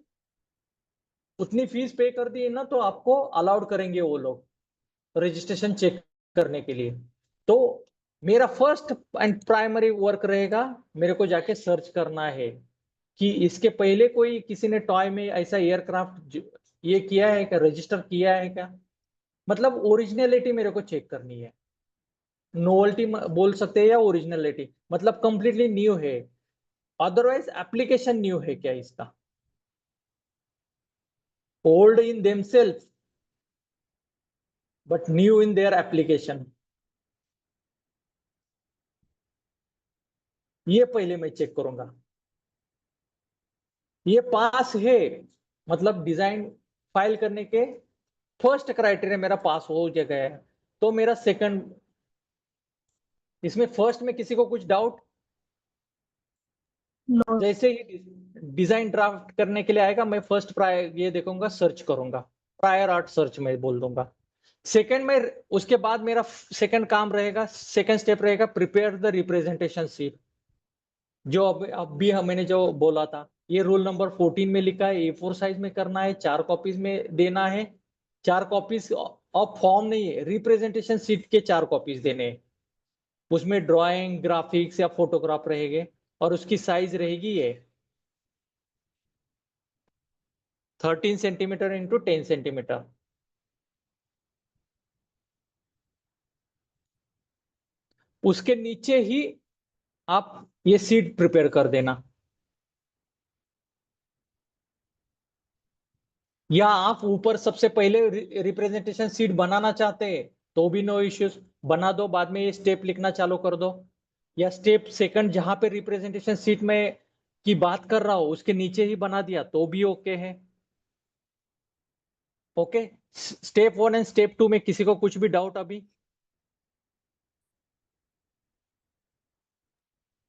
उतनी फीस पे कर दी ना तो आपको अलाउड करेंगे वो लोग रजिस्ट्रेशन चेक करने के लिए। तो मेरा फर्स्ट एंड प्राइमरी वर्क रहेगा, मेरे को जाके सर्च करना है कि इसके पहले कोई किसी ने टॉय में ऐसा एयरक्राफ्ट ये किया है क्या, रजिस्टर किया है क्या, मतलब ओरिजिनलिटी मेरे को चेक करनी है। नोवेल्टी बोल सकते हैं या ओरिजिनलिटी, मतलब कंप्लीटली न्यू है, अदरवाइज एप्लीकेशन न्यू है क्या इसका, old in themselves but new in their application. ये पहले मैं चेक करूंगा। ये पास है, मतलब डिजाइन फाइल करने के फर्स्ट क्राइटेरिया मेरा पास हो गया है। तो मेरा सेकंड, इसमें फर्स्ट में किसी को कुछ डाउट? नो जैसे ही डिजाइन ड्राफ्ट करने के लिए आएगा मैं फर्स्ट प्रायर ये देखूंगा, सर्च करूंगा, प्रायर आर्ट सर्च में बोल दूंगा। सेकंड में उसके बाद मेरा सेकंड काम रहेगा, सेकंड स्टेप रहेगा प्रिपेयर द रिप्रेजेंटेशन शीट। जो अब भी मैंने जो बोला था, ये रूल नंबर 14 में लिखा है, A4 साइज में करना है, 4 कॉपीज में देना है। 4 कॉपीज ऑफ फॉर्म नहीं है, रिप्रेजेंटेशन शीट के 4 कॉपीज देने हैं। उसमें ड्राइंग, ग्राफिक्स या फोटोग्राफ रहेंगे और उसकी साइज रहेगी ये 13 सेंटीमीटर इंटू 10 सेंटीमीटर। उसके नीचे ही आप ये सीट प्रिपेयर कर देना, या आप ऊपर सबसे पहले रिप्रेजेंटेशन सीट बनाना चाहते हैं तो भी नो इश्यूज, बना दो, बाद में ये स्टेप लिखना चालू कर दो। या स्टेप सेकंड जहां पे रिप्रेजेंटेशन सीट में की बात कर रहा हो उसके नीचे ही बना दिया तो भी ओके है। ओके, स्टेप 1 एंड स्टेप 2 में किसी को कुछ भी डाउट अभी?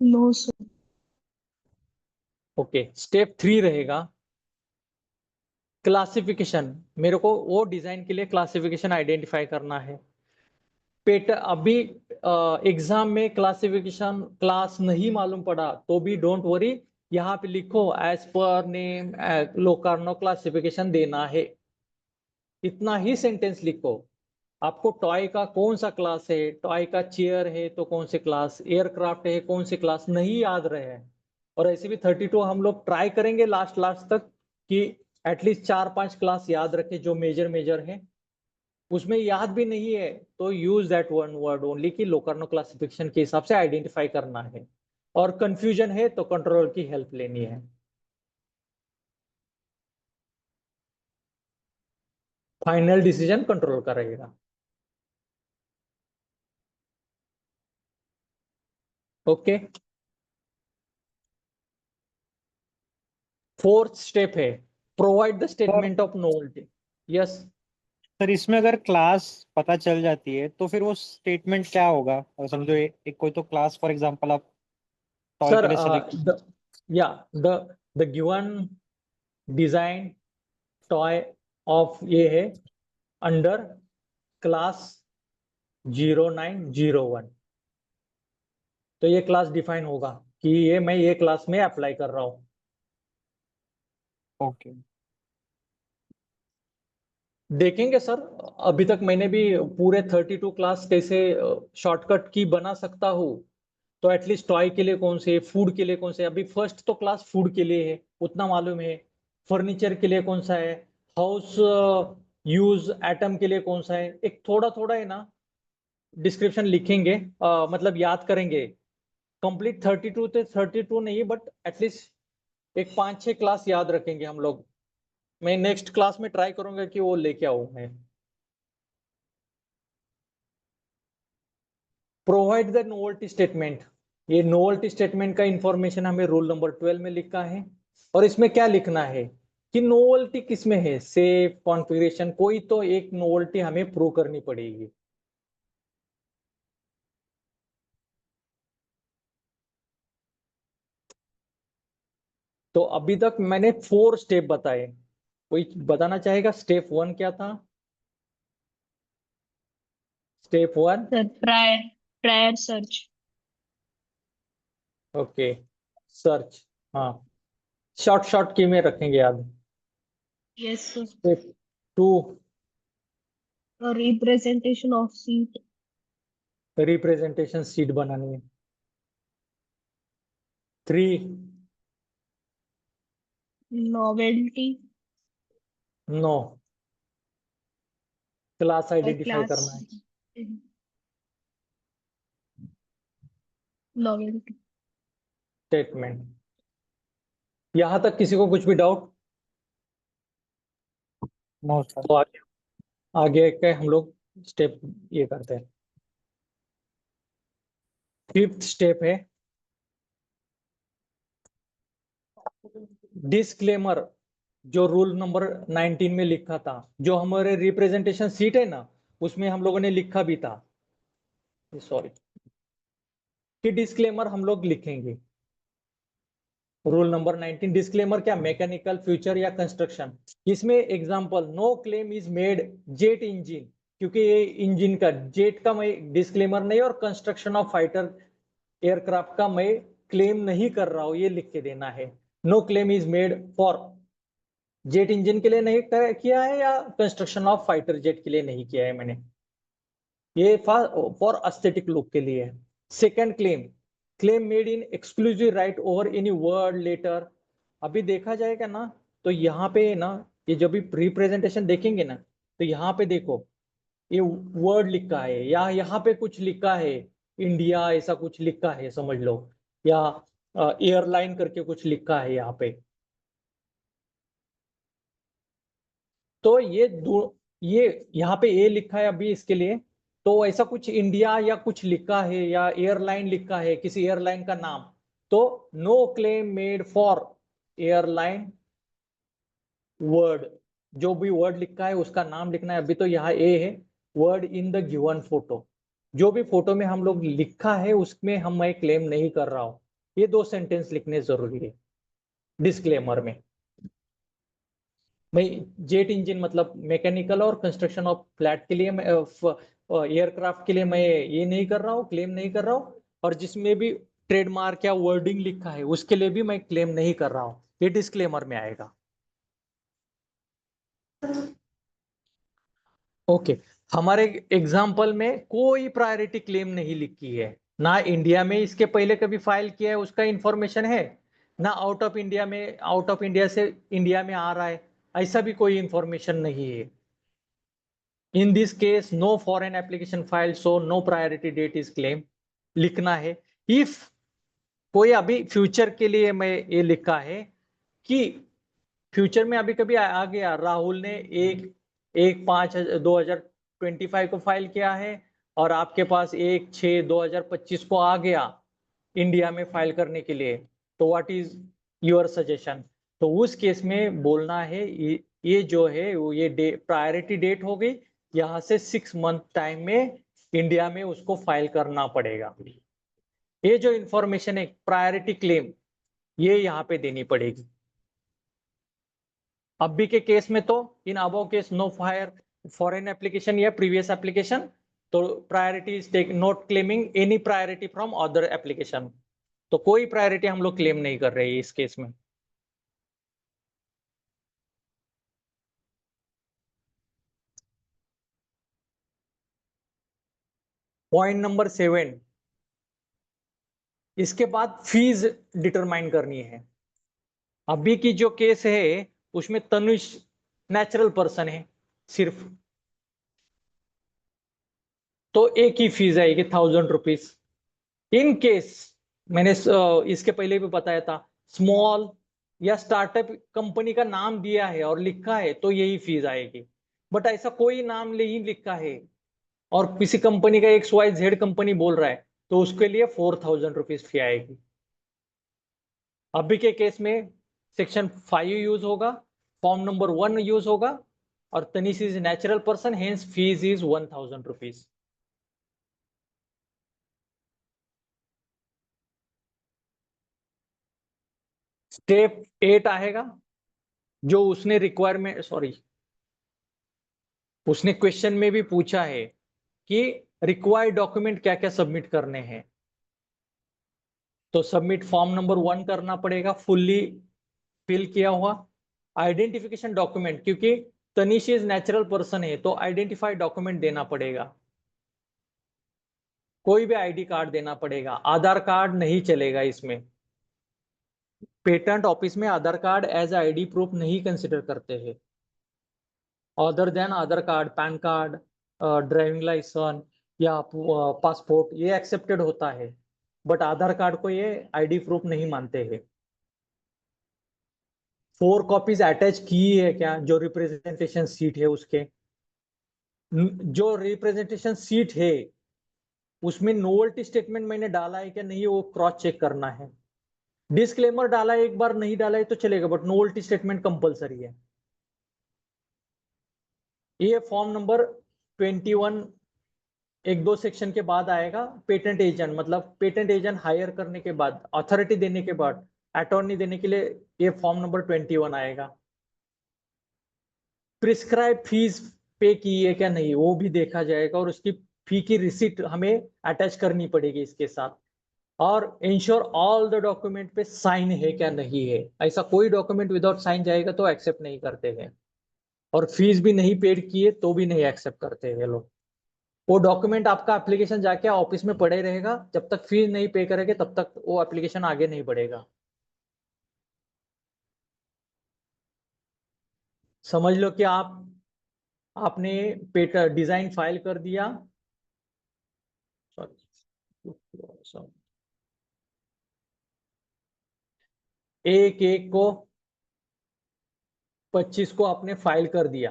No sir. ओके, स्टेप 3 रहेगा क्लासिफिकेशन। मेरे को वो डिजाइन के लिए क्लासिफिकेशन आइडेंटिफाई करना है। पेट अभी एग्जाम में क्लासिफिकेशन क्लास नहीं मालूम पड़ा तो भी डोंट वरी, यहाँ पे लिखो as per name Locarno classification देना है, इतना ही सेंटेंस लिखो। आपको टॉय का कौन सा क्लास है, टॉय का चेयर है तो कौन से क्लास, एयरक्राफ्ट है कौन से क्लास, नहीं याद रहे हैं। और ऐसे भी 32 हम लोग ट्राई करेंगे लास्ट लास्ट तक कि एटलीस्ट 4-5 क्लास याद रखे जो मेजर मेजर है। उसमें याद भी नहीं है तो use that one word only कि लोकार्नो क्लासिफिकेशन के हिसाब से आइडेंटिफाई करना है, और कंफ्यूजन है तो कंट्रोलर की हेल्प लेनी है। फाइनल डिसीजन कंट्रोल का रहेगा। ओके, फोर्थ स्टेप है provide the sir statement of novelty. Yes sir इसमें अगर क्लास पता चल जाती है तो फिर वो स्टेटमेंट क्या होगा? अगर समझो एक कोई तो क्लास फॉर एग्जांपल आप टॉय सर, के लिए select. The given design toy of ये है अंडर क्लास 0901, तो ये क्लास डिफाइन होगा कि ये मैं ये क्लास में अप्लाई कर रहा हूं। ओके। देखेंगे सर, अभी तक मैंने भी पूरे 32 क्लास कैसे शॉर्टकट की बना सकता हूँ। तो एटलीस्ट टॉय के लिए कौन से, फूड के लिए कौन से, अभी फर्स्ट तो क्लास फूड के लिए है उतना मालूम है। फर्नीचर के लिए कौन सा है, हाउस यूज एटम के लिए कौन सा है, एक थोड़ा थोड़ा है ना डिस्क्रिप्शन लिखेंगे, मतलब याद करेंगे। कंप्लीट 32 थे 32 नहीं, बट एटलीस्ट एक 5-6 क्लास याद रखेंगे हम लोग। मैं नेक्स्ट क्लास में ट्राई करूंगा कि वो लेके आऊं मैं। प्रोवाइड द नोवेल्टी स्टेटमेंट, ये नोवेल्टी स्टेटमेंट का इंफॉर्मेशन हमें रूल नंबर 12 में लिखा है। और इसमें क्या लिखना है कि नोवेल्टी किसमें है, सेफ कॉन्फ़िगरेशन, कोई तो एक नोवेल्टी हमें प्रूव करनी पड़ेगी। तो अभी तक मैंने 4 स्टेप बताए, कोई बताना चाहेगा स्टेप 1 क्या था? Step 1, sir prior search. Okay, search, हाँ, शॉर्ट शॉर्ट की में रखेंगे याद। Yes sir. Step 2, representation of seat. Representation seat बनानी है। 3, नॉवेल्टी नो, क्लास और आइडेंटिफाई क्लास करना है। नॉवेल्टी। स्टेटमेंट। यहां तक किसी को कुछ भी डाउट? No sir. तो आगे आगे के हम लोग स्टेप ये करते हैं। 5th स्टेप है डिस्क्लेमर, जो रूल नंबर 19 में लिखा था, जो हमारे रिप्रेजेंटेशन सीट है ना, उसमें हम लोगों ने लिखा भी था, सॉरी, कि डिस्क्लेमर हम लोग लिखेंगे। रूल नंबर 19 डिस्क्लेमर क्या, मैकेनिकल, फ्यूचर या कंस्ट्रक्शन। इसमें example, no claim is made jet engine, क्योंकि ये इंजन का जेट का मैं डिस्क्लेमर नहीं, और कंस्ट्रक्शन ऑफ फाइटर एयरक्राफ्ट का मैं क्लेम नहीं कर रहा हूं, ये लिख के देना है। No claim is made for jet engine के लिए नहीं किया है, या कंस्ट्रक्शन ऑफ फाइटर जेट के लिए नहीं किया है मैंने, ये फॉर एस्थेटिक लुक के लिए है। Second claim, claim made in exclusive right over any word letter. अभी देखा जाएगा ना, तो यहाँ पे ना, ये जब भी रिप्रेजेंटेशन देखेंगे ना, तो यहाँ पे देखो ये वर्ड लिखा है, या यहाँ पे कुछ लिखा है, इंडिया ऐसा कुछ लिखा है समझ लो, या एयरलाइन करके कुछ लिखा है यहाँ पे। तो ये यहाँ पे ए लिखा है अभी इसके लिए, तो ऐसा कुछ इंडिया या कुछ लिखा है, या एयरलाइन लिखा है, किसी एयरलाइन का नाम, तो no claim made for airline word, जो भी वर्ड लिखा है उसका नाम लिखना है। अभी तो यहाँ ए है, word in the given photo, जो भी फोटो में हम लोग लिखा है उसमें हम मैं क्लेम नहीं कर रहा हूं, ये 2 सेंटेंस लिखने जरूरी है डिस्क्लेमर में। मैं जेट इंजन मतलब मैकेनिकल और कंस्ट्रक्शन ऑफ फ्लैट के लिए, एयरक्राफ्ट के लिए मैं ये नहीं कर रहा हूँ, क्लेम नहीं कर रहा हूँ, और जिसमें भी ट्रेडमार्क या वर्डिंग लिखा है उसके लिए भी मैं क्लेम नहीं कर रहा हूँ, ये डिस्क्लेमर में आएगा। ओके, हमारे एग्जाम्पल में कोई प्रायोरिटी क्लेम नहीं लिखी है, ना इंडिया में इसके पहले कभी फाइल किया है उसका इंफॉर्मेशन है, ना आउट ऑफ इंडिया में, आउट ऑफ इंडिया से इंडिया में आ रहा है, ऐसा भी कोई इंफॉर्मेशन नहीं है। In this case no foreign application file, so no priority date is claim लिखना है। इफ कोई अभी फ्यूचर के लिए मैं ये लिखा है कि फ्यूचर में अभी कभी आ गया, राहुल ने 1/5/2025 को फाइल किया है, और आपके पास 1/6/2025 को आ गया इंडिया में फाइल करने के लिए, तो व्हाट इज योर सजेशन? तो उस केस में बोलना है ये जो है वो ये प्रायोरिटी डेट हो गई, यहाँ से 6 मंथ टाइम में इंडिया में उसको फाइल करना पड़ेगा। ये जो इंफॉर्मेशन है प्रायोरिटी क्लेम, ये यहाँ पे देनी पड़ेगी। अभी के केस में तो in above case no fire foreign application या प्रीवियस एप्लीकेशन, तो priority is take not claiming any priority from other application, तो कोई प्रायोरिटी हम लोग क्लेम नहीं कर रहे हैं इस केस में। पॉइंट नंबर 7, इसके बाद फीस डिटरमाइन करनी है। अभी की जो केस है उसमें तनुष नेचुरल पर्सन है सिर्फ, तो एक ही फीस आएगी 1000 रुपीज। इन केस मैंने इसके पहले भी बताया था, स्मॉल या स्टार्टअप कंपनी का नाम दिया है और लिखा है तो यही फीस आएगी, बट ऐसा कोई नाम नहीं लिखा है और किसी कंपनी का XYZ कंपनी बोल रहा है, तो उसके लिए 4000 रुपीज फी आएगी। अभी के केस में सेक्शन 5 यूज होगा, फॉर्म नंबर 1 यूज होगा, और Tanish is natural person, hence fees is 1000 rupees. Step 8 आएगा, जो उसने रिक्वायरमेंट उसने क्वेश्चन में भी पूछा है कि रिक्वायर्ड डॉक्यूमेंट क्या क्या सबमिट करने हैं। तो सबमिट फॉर्म नंबर 1 करना पड़ेगा, फुल्ली फिल किया हुआ। आइडेंटिफिकेशन डॉक्यूमेंट, क्योंकि तनिष इज नेचुरल पर्सन है तो आइडेंटिफाइड डॉक्यूमेंट देना पड़ेगा, कोई भी आईडी कार्ड देना पड़ेगा, आधार कार्ड नहीं चलेगा इसमें। पेटेंट ऑफिस में Aadhaar card as ID proof नहीं कंसिडर करते हैं, other than Aadhaar card, PAN card, driving licence या पासपोर्ट ये एक्सेप्टेड होता है, बट आधार कार्ड को ये आईडी प्रूफ नहीं मानते हैं। 4 कॉपीज अटैच की है क्या, जो रिप्रेजेंटेशन सीट है उसके, जो रिप्रेजेंटेशन सीट है उसमें नोवेल्टी स्टेटमेंट मैंने डाला है क्या नहीं, वो क्रॉस चेक करना है। डिस्क्लेमर डाला है एक बार, नहीं डाला है तो चलेगा, बट नोवेल्टी स्टेटमेंट कंपलसरी है। ये फॉर्म नंबर 21 एक दो सेक्शन के बाद आएगा। पेटेंट एजेंट, मतलब पेटेंट एजेंट हायर करने के बाद, अथॉरिटी देने के बाद, अटॉर्नी देने के लिए ये फॉर्म नंबर 21 आएगा। प्रिस्क्राइब फीस पे की है क्या नहीं वो भी देखा जाएगा, और उसकी फी की रिसिप्ट हमें अटैच करनी पड़ेगी इसके साथ। और इंश्योर ऑल द डॉक्यूमेंट पे साइन है क्या नहीं है, ऐसा कोई डॉक्यूमेंट विदाउट साइन जाएगा तो एक्सेप्ट नहीं करते हैं, और फीस भी नहीं पेड किए तो भी नहीं एक्सेप्ट करते हैं लोग। वो डॉक्यूमेंट आपका एप्लीकेशन जाके ऑफिस में पड़े रहेगा, जब तक फीस नहीं पे करेंगे तब तक वो एप्लीकेशन आगे नहीं बढ़ेगा। समझ लो कि आपने डिजाइन फाइल कर दिया, एक एक को 25 को आपने फाइल कर दिया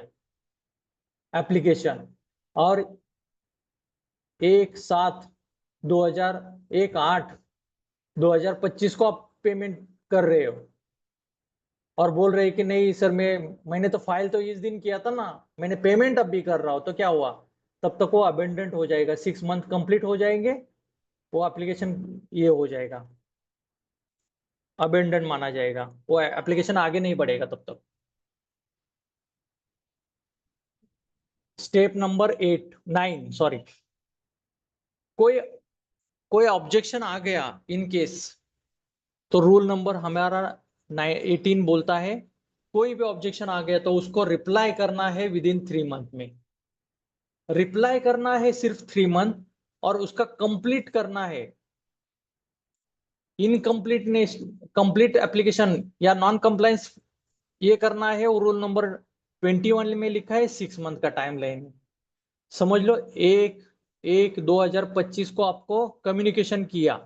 एप्लीकेशन, और 1/7/2025 को आप पेमेंट कर रहे हो, और बोल रहे कि नहीं सर मैंने तो फाइल तो इस दिन किया था ना, मैंने पेमेंट अब भी कर रहा हूं, तो क्या हुआ, तब तक वो अबेंडेंट हो जाएगा। 6 मंथ कंप्लीट हो जाएंगे, वो एप्लीकेशन ये हो जाएगा, अबेंडेंट माना जाएगा, वो एप्लीकेशन आगे नहीं बढ़ेगा तब तक। स्टेप नंबर 9 सॉरी, कोई कोई ऑब्जेक्शन आ गया इन केस, तो रूल नंबर हमारा 18 बोलता है कोई भी ऑब्जेक्शन आ गया तो उसको रिप्लाई करना है विद इन 3 मंथ में। रिप्लाई करना है सिर्फ 3 मंथ, और उसका कंप्लीट करना है। इनकम्प्लीटनेस, कंप्लीट एप्लीकेशन या नॉन कंप्लायंस ये करना है, वो रूल नंबर 21 में लिखा है 6 मंथ का टाइम लाइन। समझ लो 1/1/2025 को आपको कम्युनिकेशन किया,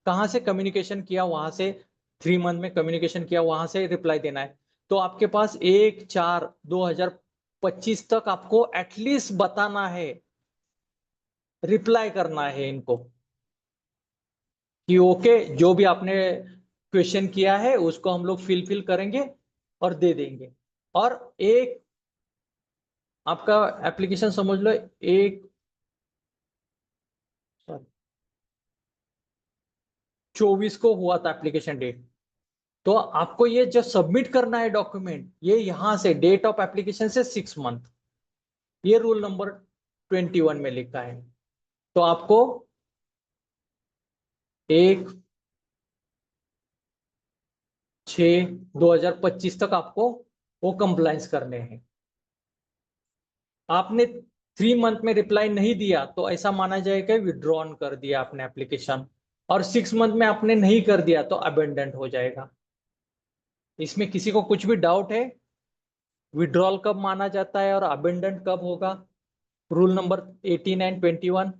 कहां से कम्युनिकेशन किया, वहां से 3 मंथ में कम्युनिकेशन किया, वहां से रिप्लाई देना है। तो आपके पास 1/4/2025 तक आपको एटलीस्ट बताना है, रिप्लाई करना है इनको कि ओके जो भी आपने क्वेश्चन किया है उसको हम लोग फिल करेंगे और दे देंगे। और एक आपका एप्लीकेशन समझ लो 1/24 को हुआ था एप्लीकेशन डेट, तो आपको ये जो सबमिट करना है डॉक्यूमेंट, ये यहां से डेट ऑफ एप्लीकेशन से 6 मंथ, ये रूल नंबर 21 में लिखा है। तो आपको 1/6/2025 तक आपको वो कंप्लायंस करने हैं। आपने 3 मंथ में रिप्लाई नहीं दिया तो ऐसा माना जाएगा विड्रॉन कर दिया आपने एप्लीकेशन, और 6 मंथ में आपने नहीं कर दिया तो अबेंडेंट हो जाएगा। इसमें किसी को कुछ भी डाउट है, विड्रॉल कब माना जाता है और अबेंडेंट कब होगा, रूल नंबर 18 एंड 21।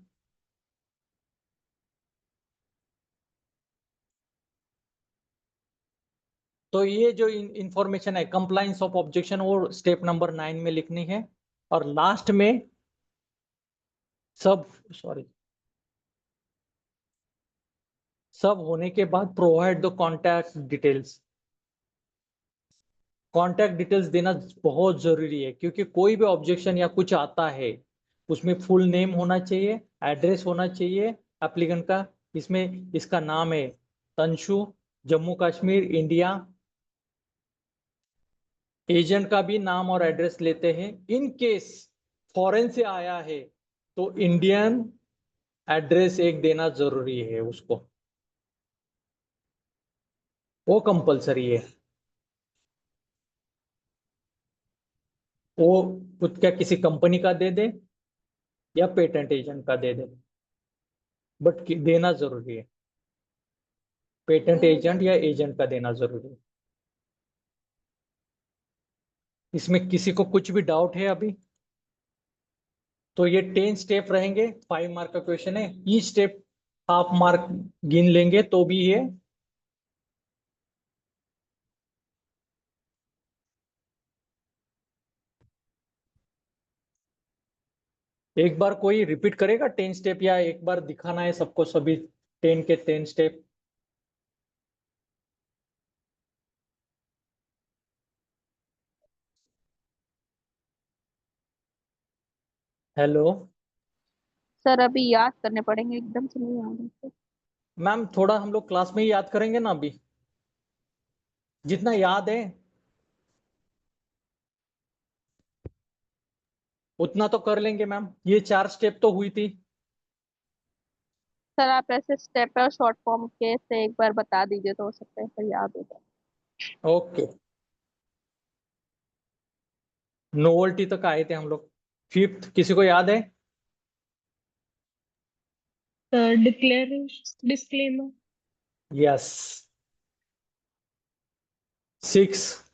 तो ये जो इंफॉर्मेशन है कंप्लायंस ऑफ ऑब्जेक्शन, वो स्टेप नंबर 9 में लिखनी है। और लास्ट में सब होने के बाद provide the contact details. Contact details देना बहुत जरूरी है, क्योंकि कोई भी ऑब्जेक्शन या कुछ आता है उसमें फुल नेम होना चाहिए, एड्रेस होना चाहिए एप्लीकेंट का, इसमें इसका नाम है तंशु, जम्मू कश्मीर, इंडिया, एजेंट का भी नाम और एड्रेस लेते हैं। इन केस फॉरेन से आया है तो इंडियन एड्रेस एक देना जरूरी है उसको, वो कंपलसरी है। वो खुद क्या किसी कंपनी का दे दे या पेटेंट एजेंट का दे दे, बट देना जरूरी है। पेटेंट एजेंट या एजेंट का देना जरूरी है। इसमें किसी को कुछ भी डाउट है अभी? तो ये 10 स्टेप रहेंगे, 5 मार्क का क्वेश्चन है। ईच स्टेप हाफ मार्क गिन लेंगे तो भी ये एक बार कोई रिपीट करेगा 10 स्टेप, या एक बार दिखाना है सबको सभी 10 के 10 स्टेप? हेलो सर अभी याद करने पड़ेंगे, एकदम से नहीं आ रहे। मैम, थोड़ा हम लोग क्लास में ही याद करेंगे ना अभी, जितना याद है उतना तो कर लेंगे मैम। ये 4 स्टेप तो हुई थी। सर आप ऐसे स्टेप और शॉर्ट फॉर्म के से एक बार बता दीजिए तो हो सकता है सर याद हो जाए। ओके, नोवेल्टी तक आए थे हम लोग। 5th किसी को याद है? Declaration, disclaimer. Yes. 6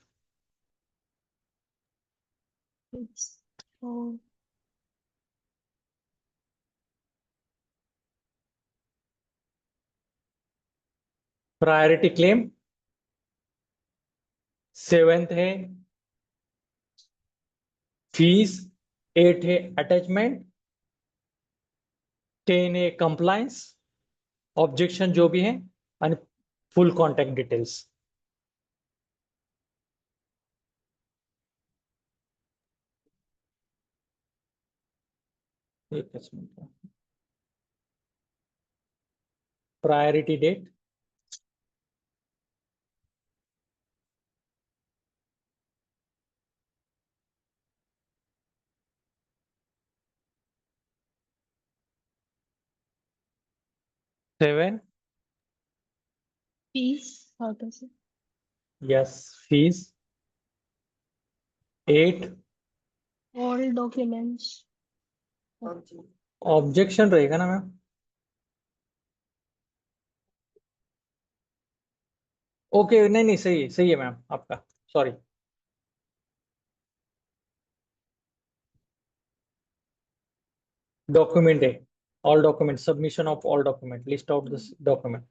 priority claim. 7th है फीस। 8 है अटैचमेंट। 10 है कंप्लायंस, ऑब्जेक्शन जो भी है, and full contact details. Priority date, seven. Fees, yes, fees. 8 all documents. Objection रहेगा ना मैम? ओके, नहीं नहीं, सही है मैम आपका, सॉरी। डॉक्यूमेंट है, all document, submission of all document, list out this document.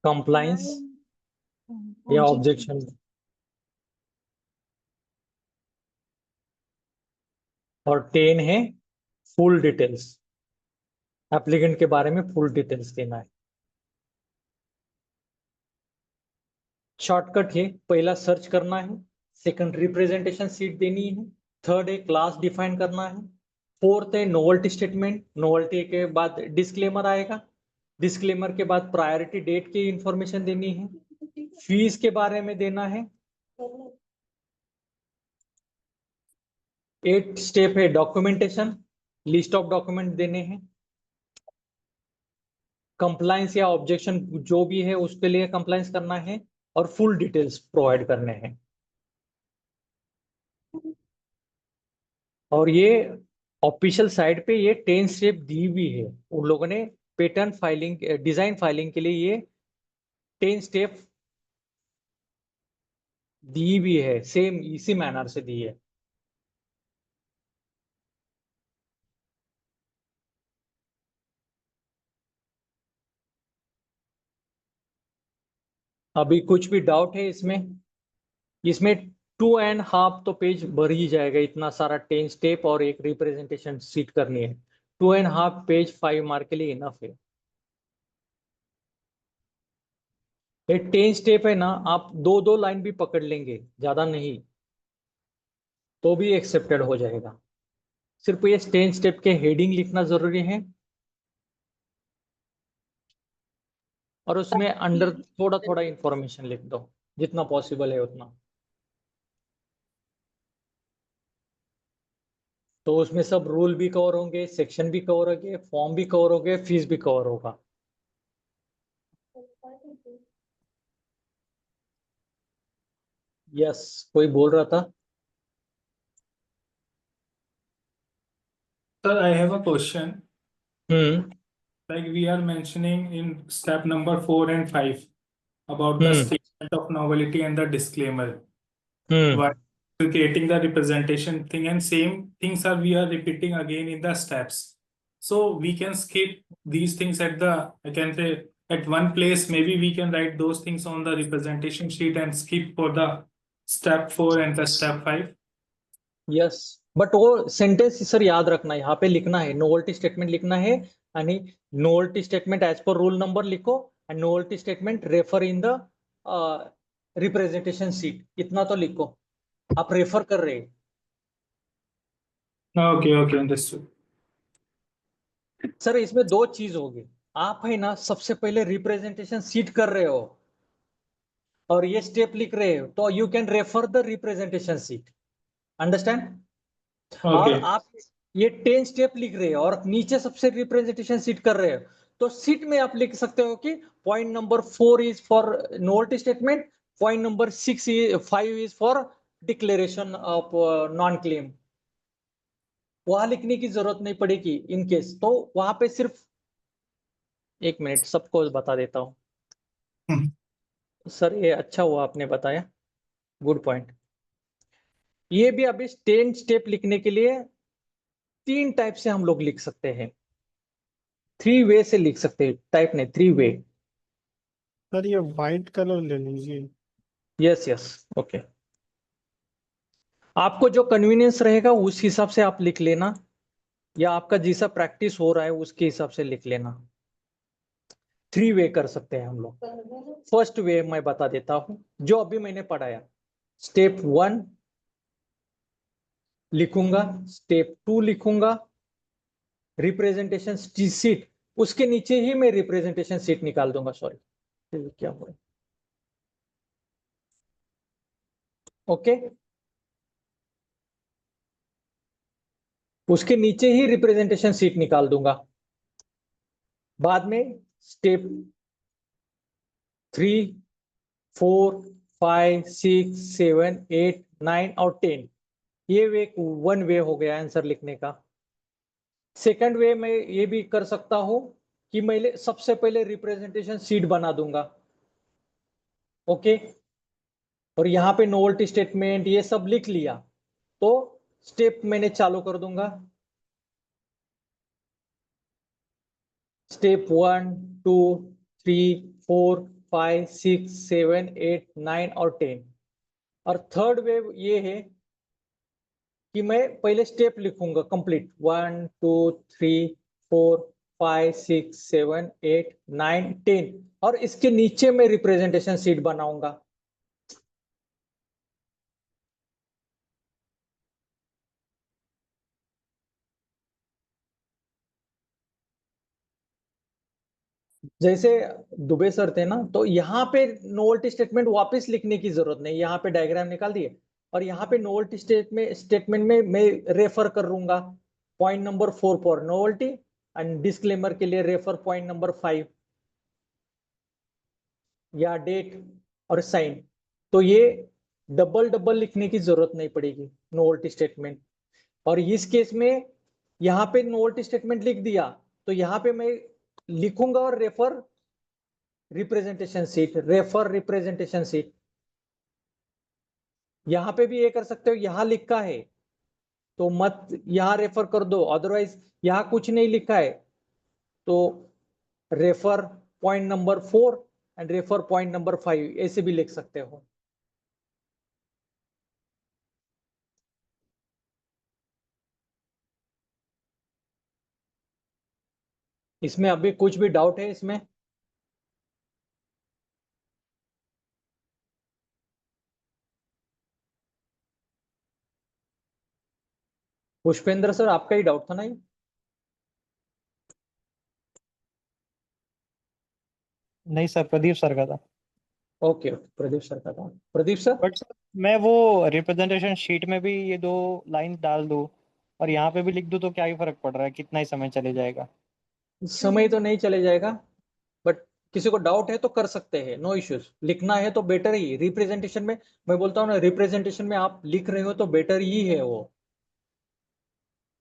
Compliance या ऑब्जेक्शन। और 10 है फुल डिटेल्स, एप्लीकेंट के बारे में फुल डिटेल्स देना है। शॉर्टकट है, पहला सर्च करना है, सेकंड रिप्रेजेंटेशन सीट देनी है, थर्ड है क्लास डिफाइन करना है, फोर्थ है नोवेल्टी स्टेटमेंट। नोवेल्टी के बाद डिस्क्लेमर आएगा, डिस्क्लेमर के बाद प्रायोरिटी डेट की इंफॉर्मेशन देनी है, फीस के बारे में देना है। 8 स्टेप है डॉक्यूमेंटेशन, लिस्ट ऑफ डॉक्यूमेंट देने हैं, कंप्लायंस या ऑब्जेक्शन जो भी है उसके लिए कंप्लायंस करना है, और फुल डिटेल्स प्रोवाइड करने हैं। और ये ऑफिशियल साइट पे ये 10 स्टेप दी हुई है उन लोगों ने। पेटेंट फाइलिंग, डिजाइन फाइलिंग के लिए ये 10 स्टेप दी हुई है, सेम इसी मैनर से दी है। अभी कुछ भी डाउट है इसमें? इसमें 2.5 तो पेज भर ही जाएगा, इतना सारा 10 स्टेप और एक रिप्रेजेंटेशन सीट करनी है। 2.5 पेज 5 मार्क के लिए इनफ है। ये 10 स्टेप है ना, आप 2-2 लाइन भी पकड़ लेंगे, ज्यादा नहीं। तो भी एक्सेप्टेड हो जाएगा। सिर्फ ये 10 स्टेप के हेडिंग लिखना जरूरी है और उसमें अंडर थोड़ा थोड़ा इंफॉर्मेशन लिख दो जितना पॉसिबल है उतना। तो उसमें सब रूल भी कवर होंगे, सेक्शन भी कवर होंगे, फॉर्म भी कवर होंगे, फीस भी कवर होगा। यस, कोई बोल रहा था। Sir, I have a question. Hmm Like we are mentioning in step number 4 and 5 about the hmm statement of novelty and the disclaimer. Hmm While creating the representation thing, and same things are we are repeating again in the steps. So we can skip these things at the, I can say, at one place. Maybe we can write those things on the representation sheet and skip for the step 4 and the step 5. Yes, but वो सेंटेंस सर याद रखना, यहाँ पे लिखना है नोवेल्टी स्टेटमेंट लिखना है। आणि novelty statement as per rule number लिखो and novelty statement refer in the representation sheet, इतना तो लिखो। आप रेफर कर रहे हैं। Okay, okay, understood. सर इसमें दो चीज होगी, आप है ना सबसे पहले रिप्रेजेंटेशन सीट कर रहे हो और ये स्टेप लिख रहे हो, तो you can refer the representation seat, understand. और Okay. आप ये 10 स्टेप लिख रहे हो और नीचे सबसे रिप्रेजेंटेशन सीट कर रहे हो, तो सीट में आप लिख सकते हो कि point number 4 is for novelty statement, point number 5 is for declaration of non claim. वहां लिखने की जरूरत नहीं पड़ेगी इन केस, तो वहां पे सिर्फ एक मिनट सबको बता देता हूँ। सर ये अच्छा हुआ आपने बताया, गुड पॉइंट। ये भी अभी 10 स्टेप लिखने के लिए 3 टाइप से हम लोग लिख सकते हैं, 3 वे से लिख सकते हैं, टाइप नहीं 3 वे। सर ये वाइट कलर ले लीजिए। Yes yes, okay. आपको जो कन्वीनियंस रहेगा उस हिसाब से आप लिख लेना, या आपका जैसा प्रैक्टिस हो रहा है उसके हिसाब से लिख लेना। 3 वे कर सकते हैं हम लोग। फर्स्ट वे मैं बता देता हूं जो अभी मैंने पढ़ाया। स्टेप 1 लिखूंगा, स्टेप 2 लिखूंगा, रिप्रेजेंटेशन सीट, उसके नीचे ही मैं रिप्रेजेंटेशन सीट निकाल दूंगा। सॉरी क्या हो रहा है, ओके। उसके नीचे ही रिप्रेजेंटेशन सीट निकाल दूंगा। बाद में स्टेप 3, 4, 5, 6, 7, 8, 9 और 10, ये वे 1 वे हो गया आंसर लिखने का। सेकंड वे में ये भी कर सकता हूं कि मैं सबसे पहले रिप्रेजेंटेशन सीट बना दूंगा, ओके, और यहाँ पे नोवेल्टी स्टेटमेंट ये सब लिख लिया, तो स्टेप मैंने चालू कर दूंगा। स्टेप 1, 2, 3, 4, 5, 6, 7, 8, 9 और 10। और थर्ड वेव ये है कि मैं पहले स्टेप लिखूंगा कंप्लीट 1, 2, 3, 4, 5, 6, 7, 8, 9, 10, और इसके नीचे मैं रिप्रेजेंटेशन सीट बनाऊंगा। जैसे दुबे सर थे ना, तो यहाँ पे नोवेल्टी स्टेटमेंट वापस लिखने की जरूरत नहीं, यहाँ पे डायग्राम निकाल दिए और यहाँ पे नोवेल्टी स्टेटमेंट में मैं रेफर कर लूंगा पॉइंट नंबर 4 पर नोवेल्टी, एंड डिस्क्लेमर के लिए रेफर पॉइंट नंबर 5 या डेट और साइन। तो ये डबल डबल लिखने की जरूरत नहीं पड़ेगी नोवेल्टी स्टेटमेंट। और इस केस में यहाँ पे नोवेल्टी स्टेटमेंट लिख दिया, तो यहाँ पे मैं लिखूंगा और refer representation seat, refer representation seat. यहां पे भी ये कर सकते हो, यहां लिखा है तो मत यहां रेफर कर दो, अदरवाइज यहां कुछ नहीं लिखा है तो refer point number 4 and refer point number 5 ऐसे भी लिख सकते हो। इसमें अभी कुछ भी डाउट है इसमें? पुष्पेंद्र सर, आपका ही डाउट था ना ये? नहीं सर, प्रदीप सर का था। ओके, प्रदीप सर का था। प्रदीप सर, बट मैं वो रिप्रेजेंटेशन शीट में भी ये 2 लाइन डाल दूं और यहाँ पे भी लिख दूं तो क्या ही फर्क पड़ रहा है, कितना ही समय चले जाएगा? समय तो नहीं चले जाएगा, बट किसी को डाउट है तो कर सकते हैं, नो इश्यूज। लिखना है तो बेटर ही रिप्रेजेंटेशन में, मैं बोलता हूँ ना, रिप्रेजेंटेशन में आप लिख रहे हो तो बेटर ही है वो।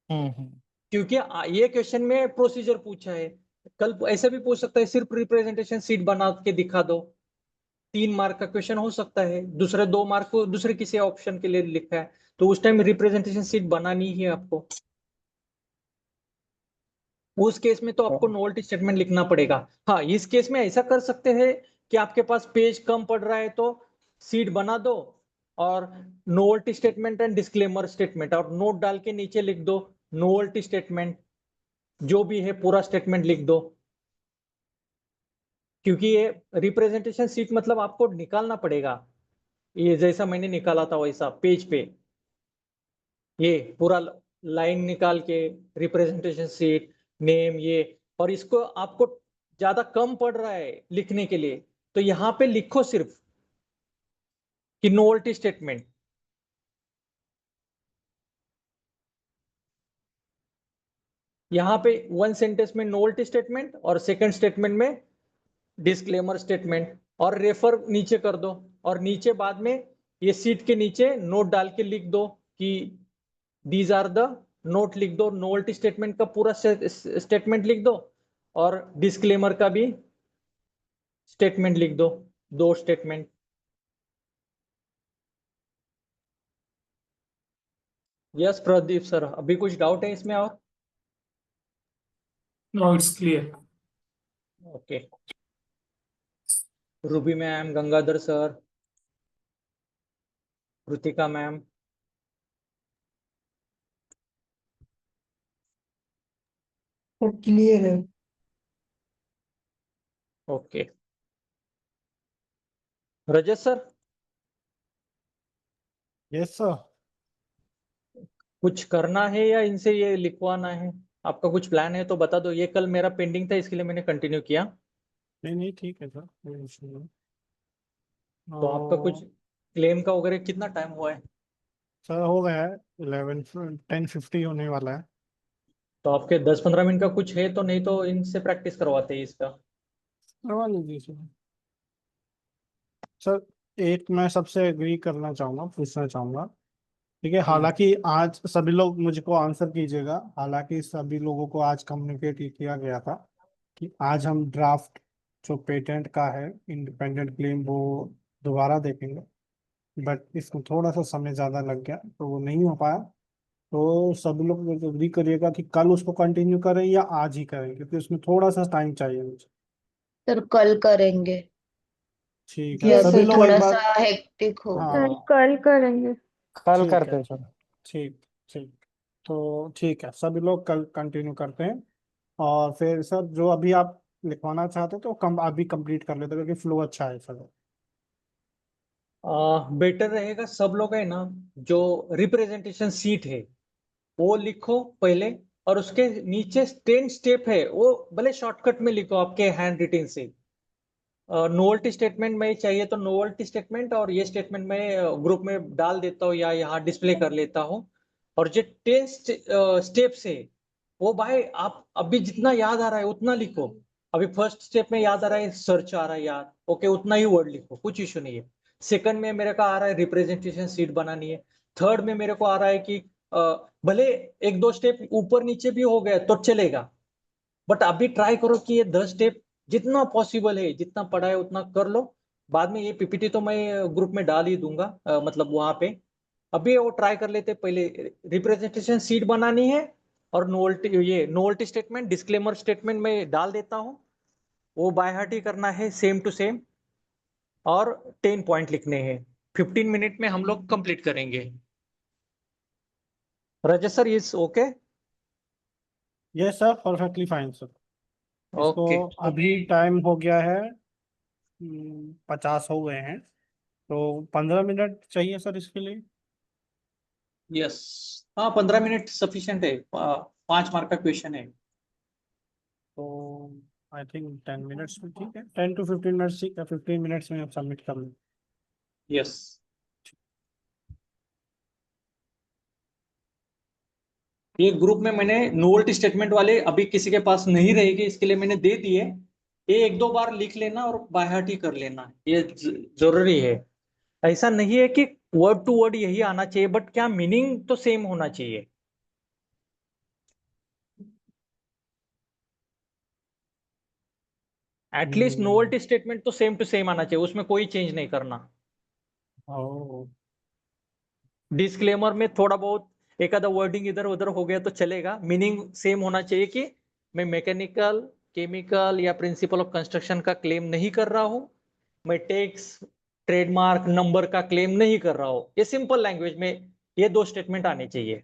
हम्म। क्योंकि ये क्वेश्चन में प्रोसीजर पूछा है, कल ऐसे भी पूछ सकता है सिर्फ रिप्रेजेंटेशन सीट बना के दिखा दो। 3 मार्क का क्वेश्चन हो सकता है, दूसरे 2 मार्क को दूसरे किसी ऑप्शन के लिए लिखा है, तो उस टाइम रिप्रेजेंटेशन सीट बनानी ही है आपको। उस केस में तो आपको नोवेल्टी स्टेटमेंट लिखना पड़ेगा। हाँ, इस केस में ऐसा कर सकते हैं कि आपके पास पेज कम पड़ रहा है तो सीट बना दो और novelty statement and disclaimer statement और नोट डाल के नीचे लिख दो नोवेल्टी स्टेटमेंट, जो भी है पूरा स्टेटमेंट लिख दो। क्योंकि ये रिप्रेजेंटेशन सीट मतलब आपको निकालना पड़ेगा, ये जैसा मैंने निकाला था वैसा पेज पे, ये पूरा लाइन निकाल के रिप्रेजेंटेशन सीट नेम ये। और इसको आपको ज्यादा कम पड़ रहा है लिखने के लिए, तो यहाँ पे लिखो सिर्फ कि नोवेल्टी स्टेटमेंट। यहाँ पे 1 सेंटेंस में नोवेल्टी स्टेटमेंट और सेकंड स्टेटमेंट में डिस्क्लेमर स्टेटमेंट, और रेफर नीचे कर दो। और नीचे बाद में ये सीट के नीचे नोट डाल के लिख दो कि दीज आर द नोट, लिख दो नोवेल्टी स्टेटमेंट का पूरा स्टेटमेंट लिख दो और डिस्क्लेमर का भी स्टेटमेंट लिख दो, 2 स्टेटमेंट। यस प्रदीप सर, अभी कुछ डाउट है इसमें और? No, it's clear. Okay, Ruby ma'am, Gangadhar sir, Kritika ma'am, सब क्लियर है। ओके। रजत सर, यस सर। कुछ करना है या इनसे ये लिखवाना है? आपका कुछ प्लान है तो बता दो, ये कल मेरा पेंडिंग था इसके लिए मैंने कंटिन्यू किया। नहीं नहीं ठीक है सर, कोई इशू नहीं। तो आपका कुछ क्लेम का वगैरह कितना टाइम हुआ है? सर हो गया है 10:50 होने वाला है। तो आपके 10-15 मिनट का कुछ है तो, नहीं तो इनसे प्रैक्टिस करवाते हैं इसका। करवा लीजिए सर। सर एक मैं सबसे एग्री करना चाहूँगा, पूछना चाहूँगा। ठीक है, हालांकि आज सभी लोग मुझको आंसर कीजिएगा, हालांकि सभी लोगों को आज कम्युनिकेट किया गया था कि आज हम ड्राफ्ट जो पेटेंट का है इंडिपेंडेंट क्लेम वो दोबारा देखेंगे, बट इसमें थोड़ा सा समय ज़्यादा लग गया तो वो नहीं हो पाया। तो सभी लोग एग्री करिएगा कि कल उसको कंटिन्यू करें या आज ही करें, क्योंकि उसमें थोड़ा सा टाइम चाहिए मुझे। सर कल करेंगे, ठीक है, या सभी फिर लोग एक थोड़ा बार। सा हेक्टिक हो। हाँ कल करेंगे। कल ठीक करते है, हैं सर। ठीक ठीक। तो ठीक है, सभी लोग कल कंटिन्यू करते हैं। और फिर सर जो अभी आप लिखवाना चाहते हो तो कम अभी कंप्लीट कर लेते हैं, क्योंकि फ्लो अच्छा है सर। बेटर रहेगा सब लोग है ना, जो रिप्रेजेंटेशन सीट है वो लिखो पहले, और उसके नीचे 10 स्टेप है वो भले शॉर्टकट में लिखो आपके हैंड रिटेन से। नोवेल्टी स्टेटमेंट में चाहिए तो नोवेल्टी स्टेटमेंट, और ये स्टेटमेंट मैं ग्रुप में डाल देता हूँ या यहाँ डिस्प्ले कर लेता हूँ। और जो 10 स्टेप्स है वो भाई आप अभी जितना याद आ रहा है उतना लिखो। अभी फर्स्ट स्टेप में याद आ रहा है सर्च आ रहा है याद, ओके उतना ही वर्ड लिखो, कुछ इशू नहीं है। सेकंड में मेरे को आ रहा है रिप्रेजेंटेशन सीट बनानी है। थर्ड में मेरे को आ रहा है कि भले 1-2 स्टेप ऊपर नीचे भी हो गया तो चलेगा, बट अभी ट्राई करो कि ये 10 स्टेप जितना पॉसिबल है, जितना पढ़ा है उतना कर लो। बाद में ये पीपीटी तो मैं ग्रुप में डाल ही दूंगा, मतलब वहां पे। अभी वो ट्राई कर लेते, पहले रिप्रेजेंटेशन सीट बनानी है और नोवेल्टी स्टेटमेंट डिस्क्लेमर स्टेटमेंट में डाल देता हूँ, वो बाय हार्ट ही करना है सेम टू सेम। और 10 पॉइंट लिखने हैं, 15 मिनट में हम लोग कंप्लीट करेंगे। Rajat sir is okay? Yes sir, perfectly fine sir. इसको ओके, अभी टाइम हो गया है 50 हो गए हैं, तो 15 मिनट चाहिए सर इसके लिए। यस हाँ 15 मिनट सफिशिएंट है, 5 मार्क का क्वेश्चन है। तो आई थिंक 10 मिनट्स में ठीक है, 10 to 15 मिनट्स ठीक है, 15 मिनट्स में आप सबमिट कर लो। यस। ये ग्रुप में मैंने नोवेल्टी स्टेटमेंट वाले अभी किसी के पास नहीं रहेगी, इसके लिए मैंने दे दिए। ये 1-2 बार लिख लेना और बाय हार्ट ही कर लेना, ये जरूरी है। ऐसा नहीं है कि वर्ड टू वर्ड यही आना चाहिए, बट क्या मीनिंग तो सेम होना चाहिए। एटलीस्ट नोवेल्टी स्टेटमेंट तो सेम टू सेम आना चाहिए, उसमें कोई चेंज नहीं करना। ओ डिस्क्लेमर में थोड़ा बहुत एक आधा वर्डिंग इधर उधर हो गया तो चलेगा, मीनिंग सेम होना चाहिए कि मैं मैकेनिकल, केमिकल या प्रिंसिपल ऑफ कंस्ट्रक्शन का क्लेम नहीं कर रहा हूं, मैं टैक्स, ट्रेडमार्क, नंबर का क्लेम नहीं कर रहा हूं। ये सिंपल लैंग्वेज में ये 2 स्टेटमेंट आने चाहिए।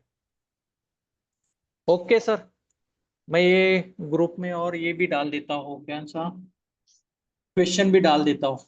ओके सर, मैं ये ग्रुप में और ये भी डाल देता हूँ, क्या सा क्वेश्चन भी डाल देता हूँ।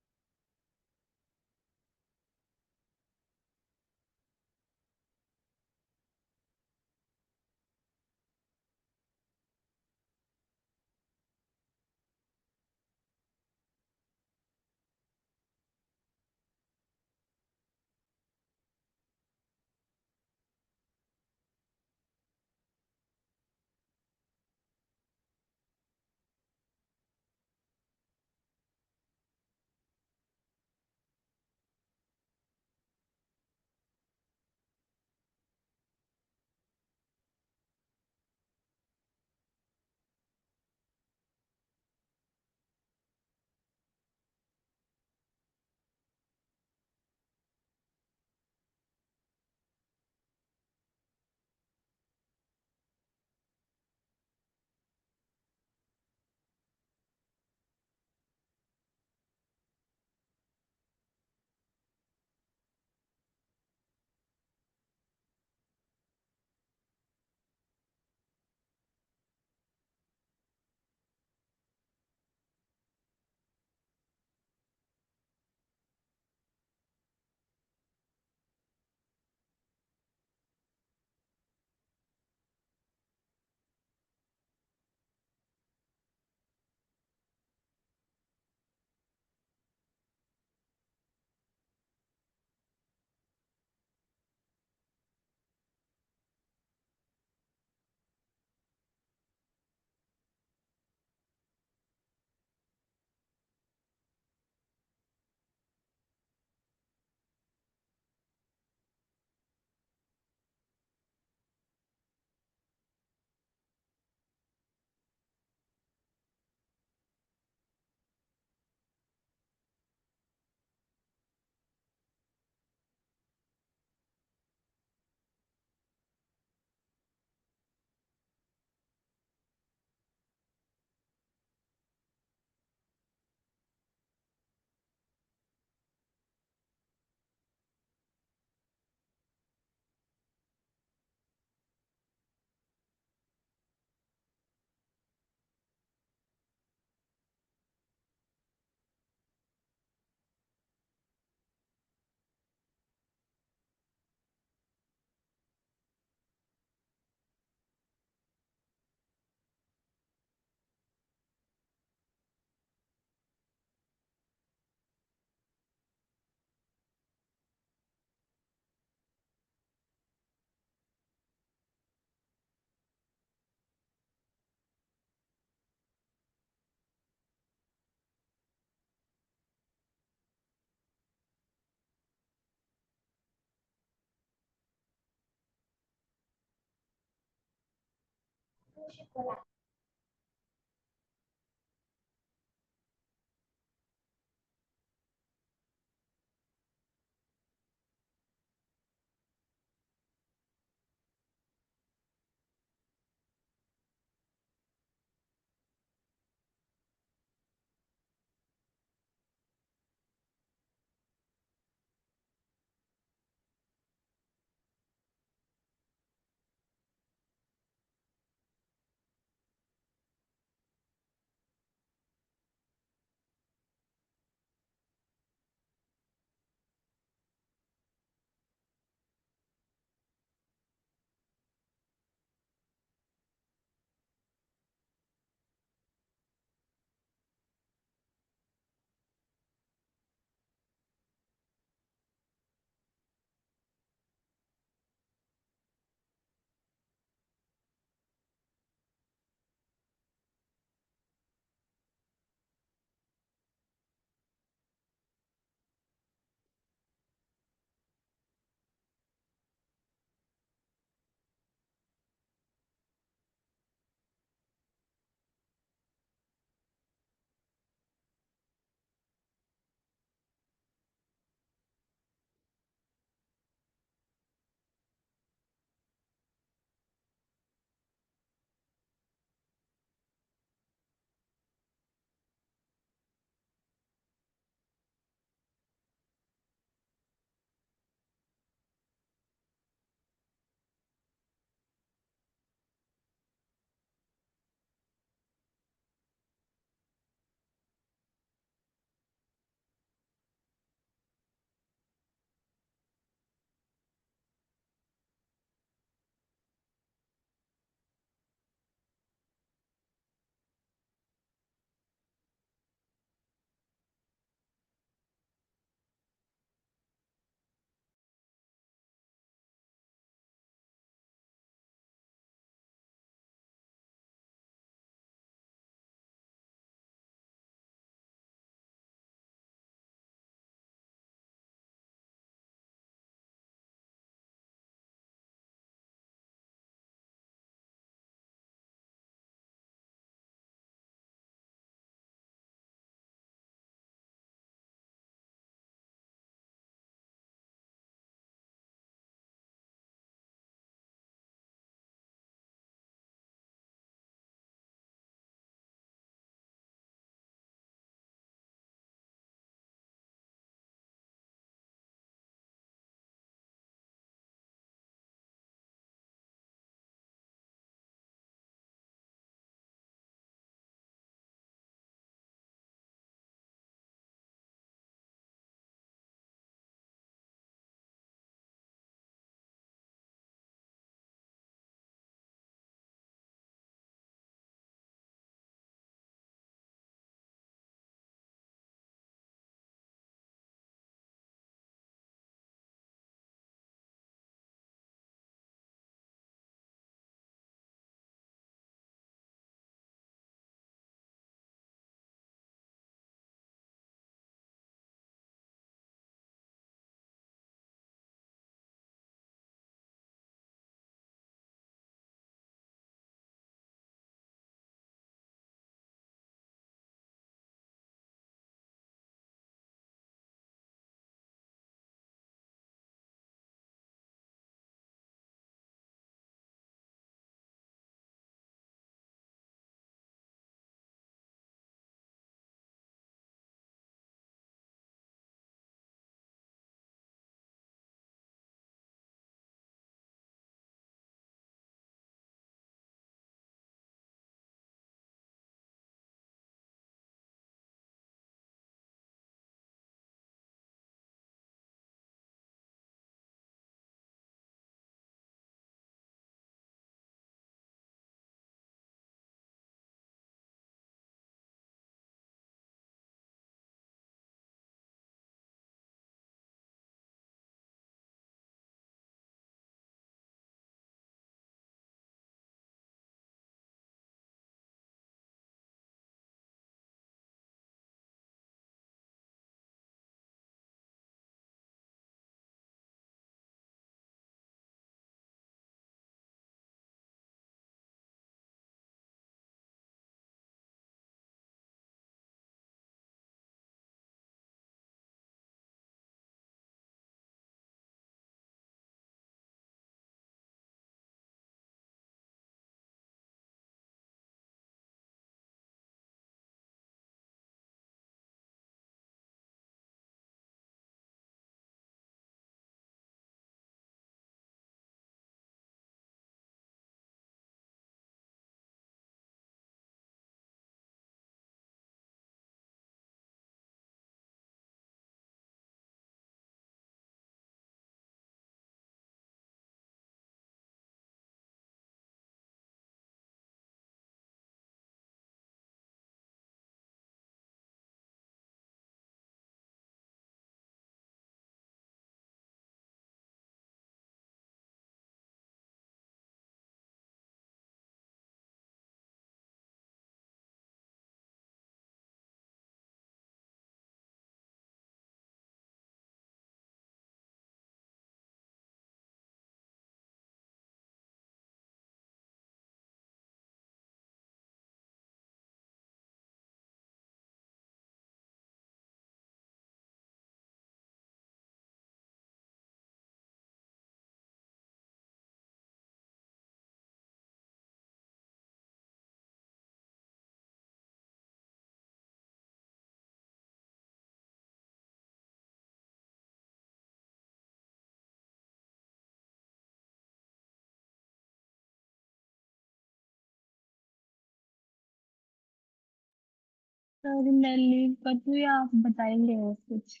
सर मैं लीव कर दूं या आप बताएंगे और कुछ?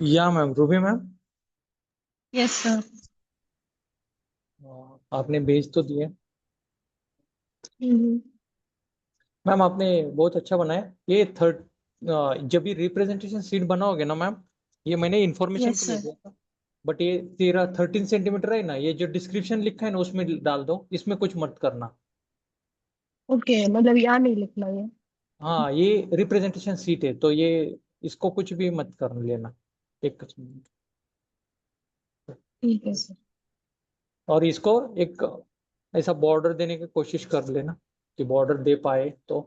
या ma'am, Ruby ma'am, yes sir. आपने भेज तो दिए। हम्म। मैम आपने बहुत अच्छा बनाया। ये जब भी रिप्रेजेंटेशन सीट बनाओगे ना मैम, ये मैंने इन्फॉर्मेशन यस के लिए सर। दिया था, बट ये तेरा 13 सेंटीमीटर है ना, ये जो डिस्क्रिप्शन लिखा है ना उसमें डाल दो, इसमें कुछ मत करना। ओके, मतलब यहाँ नहीं लिखना ये। हाँ, ये रिप्रेजेंटेशन सीट है तो ये इसको कुछ भी मत कर लेना। एक मिनट। ठीक है सर। और इसको एक ऐसा बॉर्डर देने की कोशिश कर लेना कि बॉर्डर दे पाए तो।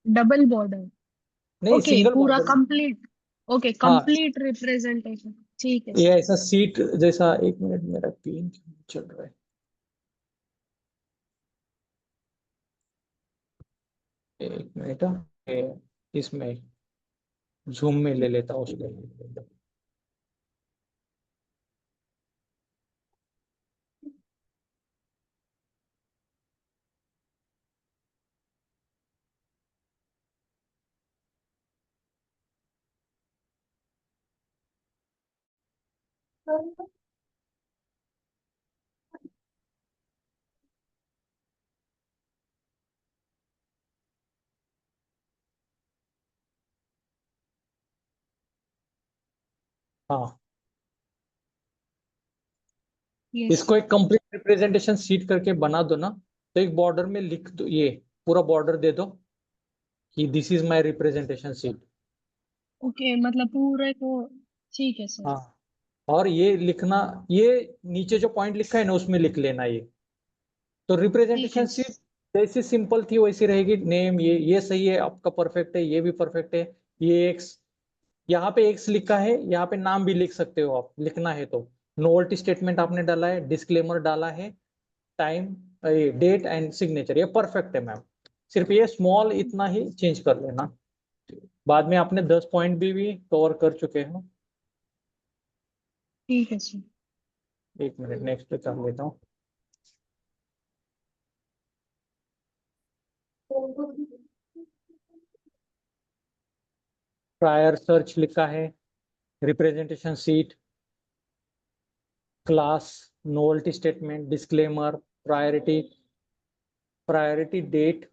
Double border. नहीं, ओके, सिंगल पूरा बॉर्डर। कंप्लीट। ओके, हाँ, कंप्लीट रिप्रेजेंटेशन। ठीक है ये सर। ऐसा सीट जैसा। एक मिनट, मेरा पिन चल रहा है। एक मिनट, इसमें जूम में ले लेता हूँ उसको। हाँ, यस इसको सर। एक कंप्लीट रिप्रेजेंटेशन सीट करके बना दो ना, तो एक बॉर्डर में लिख दो, ये पूरा बॉर्डर दे दो कि this is my representation seat. Okay, मतलब पूरे को। ठीक है सर। हाँ, और ये लिखना, ये नीचे जो पॉइंट लिखा है ना उसमें लिख लेना ये। तो ठीक रिप्रेजेंटेशन है सीट जैसी सिंपल थी वैसी रहेगी। नेम ये सही है, आपका परफेक्ट है, ये भी परफेक्ट है। ये एक्स, यहाँ पे एक्स लिखा है, यहाँ पे नाम भी लिख सकते हो आप, लिखना है तो। नोवेल्टी स्टेटमेंट आपने डाला है, डिस्क्लेमर डाला है, टाइम, डेट एंड सिग्नेचर, ये परफेक्ट है मैम। सिर्फ ये स्मॉल इतना ही चेंज कर लेना। बाद में आपने 10 पॉइंट भी कवर कर चुके हो। ठीक है सर। एक मिनट, नेक्स्ट पे कर लेता हूँ। प्रायर सर्च लिखा है, representation sheet, class, novelty statement, disclaimer, priority, priority date,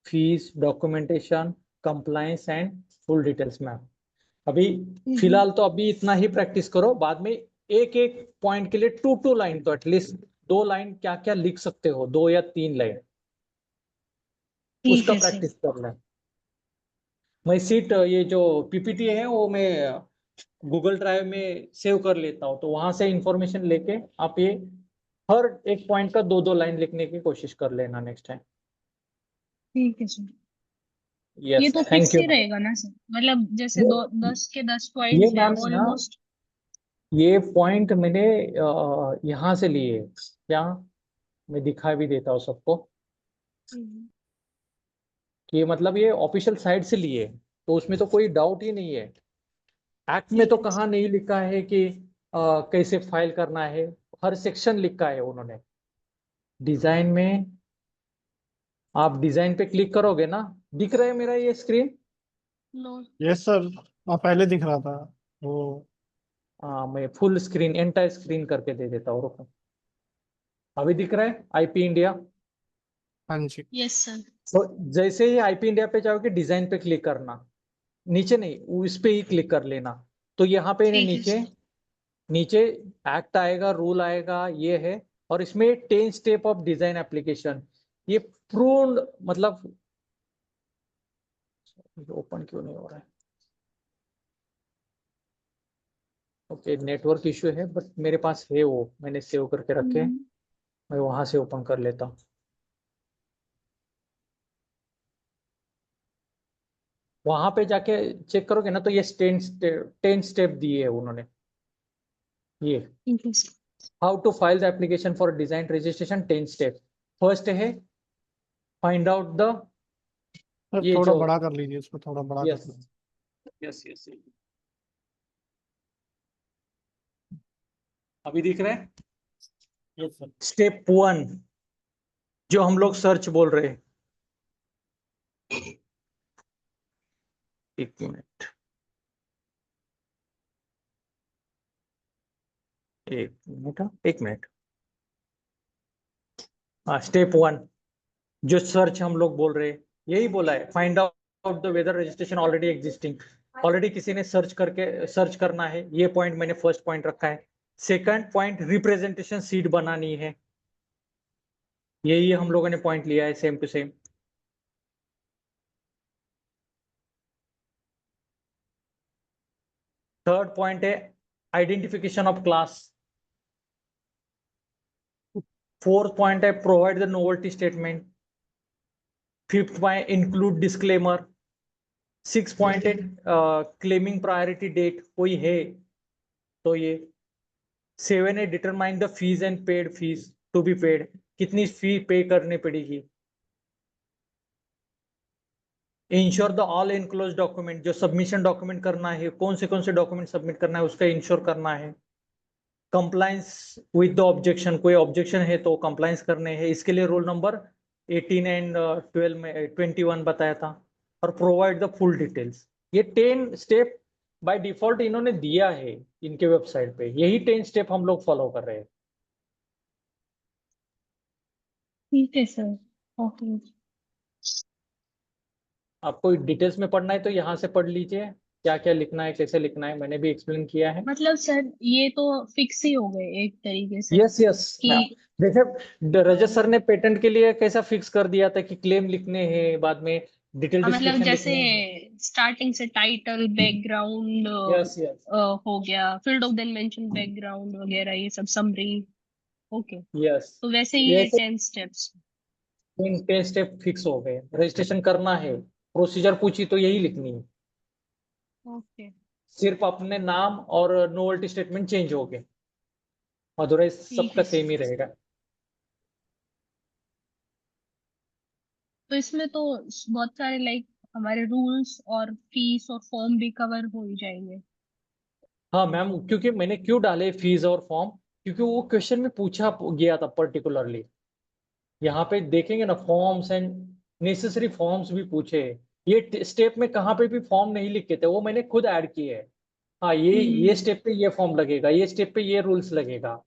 fees, documentation, compliance and full details ma'am. अभी फिलहाल तो अभी इतना ही प्रैक्टिस करो, बाद में एक एक पॉइंट के लिए टू लाइन तो एटलीस्ट 2 लाइन क्या क्या लिख सकते हो, 2 या 3 लाइन, ठीक उसका है सर। प्रैक्टिस करना है। मैं सीट ये जो पीपीटी है वो मैं गूगल ड्राइव में सेव कर लेता हूँ, तो वहां से इंफॉर्मेशन लेके आप ये हर एक पॉइंट का 2 लाइन लिखने की कोशिश कर लेना नेक्स्ट टाइम। ठीक है सर। ये यस, तो थैंक फिक्स यू। ही रहेगा ना सर, मतलब जैसे ये दो 10 के 10 ये पॉइंट्स है मैम ना, ऑलमोस्ट। ये पॉइंट मैंने यहाँ से लिए, क्या मैं दिखा भी देता हूँ सबको कि मतलब ये ऑफिशियल साइट से लिए, तो उसमें तो कोई डाउट ही नहीं है। एक्ट में तो ठीक है कहाँ सर। नहीं लिखा है कि कैसे फाइल करना है, हर सेक्शन लिखा है उन्होंने। डिजाइन में आप डिजाइन पे क्लिक करोगे ना, दिख रहा है मेरा ये स्क्रीन? नो। Yes sir. पहले दिख रहा था वो। मैं फुल स्क्रीन, एंटायर स्क्रीन करके दे देता हूँ, रुको। अभी दिख रहा है आईपी इंडिया? हाँ जी। Yes sir. तो जैसे ही आईपी इंडिया पे जाओगे, डिजाइन पे क्लिक करना, नीचे नहीं, उस पे ही क्लिक कर लेना। तो यहाँ पे ठीक है नीचे सर। नीचे एक्ट आएगा, रूल आएगा, ये है। और इसमें 10 स्टेप ऑफ डिजाइन एप्लीकेशन, ये प्रूव्ड, मतलब ओपन क्यों नहीं हो रहा है? ओके, नेटवर्क इश्यू है, बट मेरे पास है, वो मैंने सेव करके रखे हैं, मैं वहां से ओपन कर लेता हूँ। वहां पे जाके चेक करोगे ना, तो ये 10 स्टेप दिए है उन्होंने। ये ठीक है sir. How to file the application for design registration, 10 step. First है फाइंड आउट द, सर ये थोड़ा जो, बड़ा कर लीजिए, इसको थोड़ा बड़ा कर यस लीजिए। यस यस, अभी दिख रहा है? Yes sir. स्टेप 1 जो हम लोग सर्च बोल रहे हैं, एक मिनट, एक मिनट। हाँ, स्टेप 1 जो सर्च हम लोग बोल रहे हैं, यही बोला है, find out the whether registration already existing. Already किसी ने सर्च करना है, ये पॉइंट मैंने फर्स्ट पॉइंट रखा है। सेकंड पॉइंट रिप्रेजेंटेशन सीट बनानी है, यही हम लोगों ने पॉइंट लिया है same to same. Third point है identification of class. Fourth point है provide the novelty statement. Fifth point include disclaimer. Six point है क्लेमिंग प्रायोरिटी डेट कोई है तो ये। 7 है determine the fees and paid fees to be paid, कितनी फी पे करनी पड़ेगी। Ensure the all enclose document, जो सबमिशन डॉक्यूमेंट करना है, कौन से डॉक्यूमेंट सबमिट करना है उसका इंश्योर करना है। कंप्लायंस विद द ऑब्जेक्शन, कोई ऑब्जेक्शन है तो कंप्लायंस करने हैं, इसके लिए रोल नंबर 18 एंड 12 में 21 बताया था। और प्रोवाइड द फुल डिटेल्स। ये 10 स्टेप बाय डिफॉल्ट इन्होंने दिया है इनके वेबसाइट पे, यही 10 स्टेप हम लोग फॉलो कर रहे हैं। ठीक है सर। ओके। आपको डिटेल्स में पढ़ना है तो यहाँ से पढ़ लीजिए, क्या क्या लिखना है, कैसे लिखना है, मैंने भी एक्सप्लेन किया है। मतलब सर ये तो फिक्स ही हो गए एक तरीके से यस यस। कि जैसे रजत सर ने पेटेंट के लिए कैसा फिक्स कर दिया था कि क्लेम लिखने हैं, बाद में डिटेल मतलब डिस्क्रिप्शन जैसे लिखने हैं। स्टार्टिंग से टाइटल बैकग्राउंड यस यस हो गया, field of the invention background वगैरह ये सब समरी। ओके। यस, तो वैसे ही ये ये 10 स्टेप्स। 10 स्टेप फिक्स हो गए। रजिस्ट्रेशन करना है, प्रोसीजर पूछी तो यही लिखनी है, ओके। सिर्फ अपने नाम और नोवेल्टी स्टेटमेंट चेंज हो गए, अदरवाइज ठीक सबका है सेम सर। ही रहेगा। तो इसमें तो बहुत सारे लाइक हमारे रूल्स और फीस और फॉर्म भी कवर हो ही जाएंगे। हाँ मैम, क्योंकि मैंने क्यों डाले फीस और फॉर्म, क्योंकि वो क्वेश्चन में पूछा गया था पर्टिकुलरली। यहाँ पे देखेंगे ना, फॉर्म्स एंड नेसेसरी फॉर्म्स भी पूछे। ये स्टेप में कहाँ पे भी फॉर्म नहीं लिखे थे, वो मैंने खुद ऐड किए है। हाँ, ये हम्म। स्टेप पे ये फॉर्म लगेगा, ये स्टेप पे ये रूल्स लगेगा।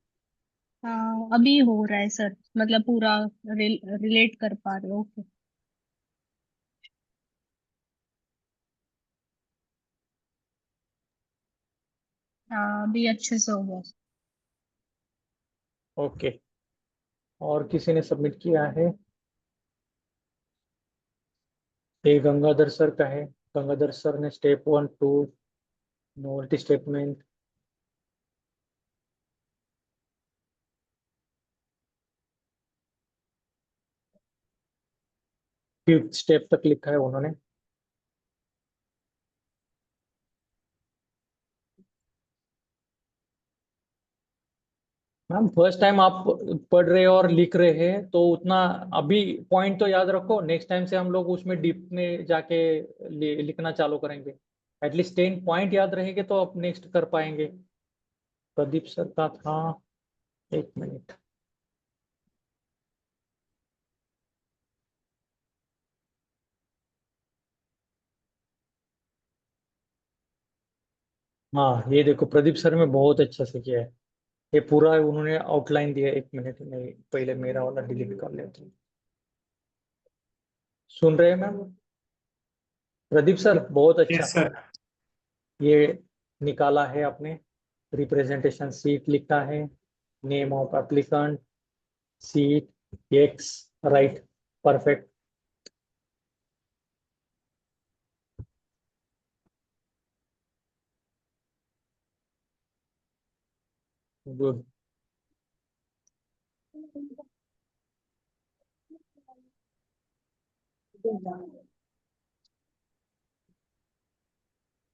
हाँ अभी हो रहा है सर, मतलब पूरा रिलेट कर पा रहे हो। ओके। हाँ अभी अच्छे से हो गया। ओके, और किसी ने सबमिट किया है? ये गंगाधर सर का है। गंगाधर सर ने step 1 2 novelty statement. Fifth step तक लिखा है उन्होंने। मैम फर्स्ट टाइम आप पढ़ रहे हो और लिख रहे हैं तो उतना अभी पॉइंट तो याद रखो, नेक्स्ट टाइम से हम लोग उसमें डीप में जाके लिखना चालू करेंगे। एटलीस्ट 10 पॉइंट याद रहेंगे तो आप नेक्स्ट कर पाएंगे। प्रदीप सर का था, एक मिनट। हाँ ये देखो, प्रदीप सर में बहुत अच्छा से किया है, ये पूरा उन्होंने आउटलाइन दिया है। एक मिनट में पहले मेरा वाला डिलीट कर लेते हैं। सुन रहे हैं मैम? प्रदीप सर बहुत अच्छा यस सर। ये निकाला है आपने। रिप्रेजेंटेशन सीट लिखा है, name of applicant, seat x, right, perfect, good.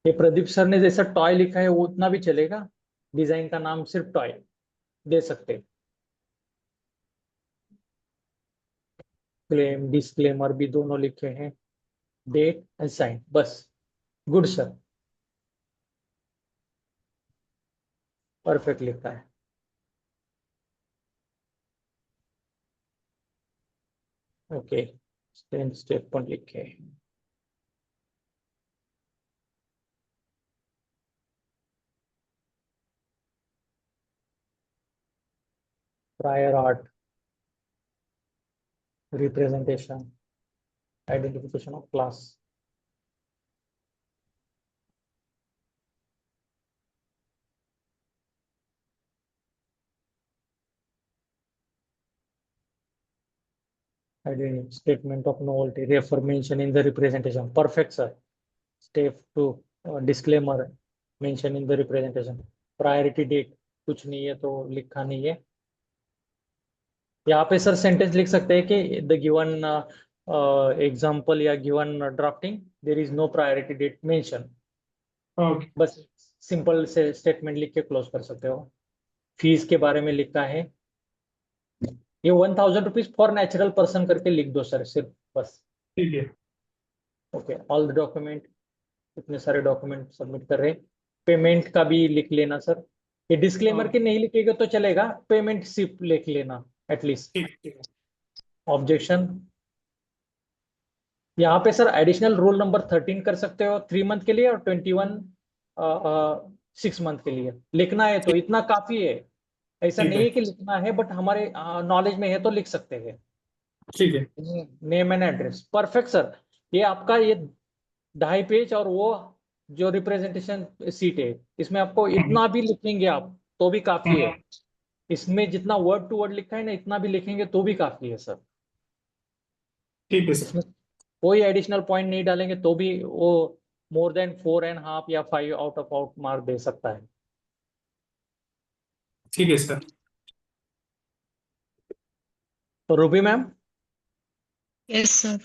ये प्रदीप सर ने जैसा टॉय लिखा है वो उतना भी चलेगा, डिजाइन का नाम सिर्फ टॉय दे सकते हैं। क्लेम डिस्क्लेमर भी दोनों लिखे हैं, डेट एंड साइन, बस। गुड सर, परफेक्ट लिखा है। ओके 10 स्टेप पर लिखे। Prior art, representation, identification of class. Statement of novelty, refer mention in the representation. Perfect, sir. Step 2, disclaimer mention in the representation. Priority date कुछ नहीं है तो लिखा नहीं है। यहाँ पे सर सेंटेंस लिख सकते हैं कि द गिवन एग्जाम्पल या given drafting there is no priority date mention. Okay. बस सिंपल से स्टेटमेंट लिख के क्लोज कर सकते हो। फीस के बारे में लिखा है, ये 1000 रुपीज फॉर नेचुरल पर्सन करके लिख दो सर, सिर्फ बस। ठीक है। ओके, ऑल द डॉक्यूमेंट, इतने सारे डॉक्यूमेंट सबमिट कर रहे हैं। पेमेंट का भी लिख लेना सर, ये डिस्क्लेमर के नहीं लिखेगा तो चलेगा, पेमेंट सिर्फ लिख लेना एटलीस्ट। ठीक है। ऑब्जेक्शन, यहाँ पे सर एडिशनल रूल नंबर 13 कर सकते हो 3 मंथ के लिए और 21 6 मंथ के लिए लिखना है तो इतना काफी है। ऐसा ठीक नहीं है। है कि लिखना है, बट हमारे नॉलेज में है तो लिख सकते हैं। ठीक है। Name and address, perfect sir. ये आपका ये 2.5 पेज और वो जो रिप्रेजेंटेशन सीट है इसमें आपको इतना भी लिखेंगे आप तो भी काफी है। इसमें जितना वर्ड टू वर्ड लिखा है ना इतना भी लिखेंगे तो भी काफी है सर। ठीक है सर। इसमें कोई एडिशनल पॉइंट नहीं डालेंगे तो भी वो मोर देन 4.5 या 5 आउट ऑफ आउट मार्क दे सकता है। ठीक है सर। तो रूबी मैम यस सर।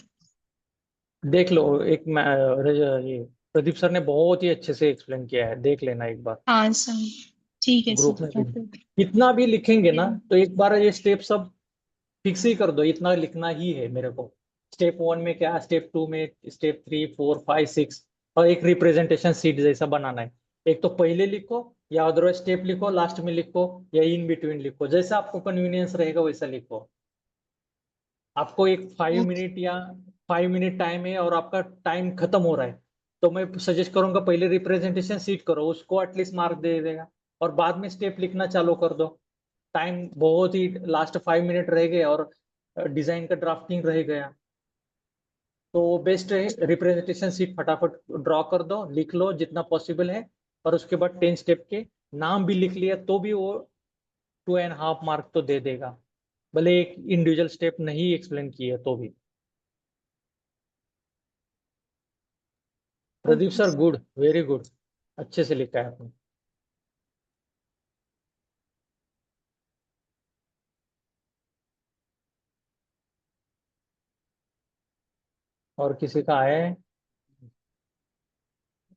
देख लो, एक ये प्रदीप सर ने बहुत ही अच्छे से एक्सप्लेन किया है, देख लेना एक बार हाँ सर, ठीक है ग्रुप सर। में भी। इतना भी लिखेंगे ना तो एक बार ये स्टेप सब फिक्स ही कर दो, इतना लिखना ही है मेरे को। स्टेप 1 में क्या, स्टेप 2 में, स्टेप 3 4 5 6 और एक रिप्रेजेंटेशन सीट जैसा बनाना है। एक तो पहले लिखो या अदरवाइज स्टेप लिखो, लास्ट में लिखो या इन बिटवीन लिखो, जैसा आपको कन्वीनियंस रहेगा वैसा लिखो। आपको एक 5 मिनट या 5 मिनट टाइम है और आपका टाइम खत्म हो रहा है तो मैं सजेस्ट करूंगा पहले रिप्रेजेंटेशन सीट करो, उसको एटलीस्ट मार्क दे देगा और बाद में स्टेप लिखना चालू कर दो। टाइम बहुत ही लास्ट 5 मिनट रह गए और डिजाइन का ड्राफ्टिंग रह गया तो बेस्ट है रिप्रेजेंटेशन सीट फटाफट ड्रॉ कर दो, लिख लो जितना पॉसिबल है और उसके बाद 10 स्टेप के नाम भी लिख लिया तो भी वो 2.5 मार्क तो दे देगा, भले एक इंडिविजुअल स्टेप नहीं एक्सप्लेन किए तो भी। Pradeep sir good, very good, अच्छे से लिखा है आपने। और किसी का आया है?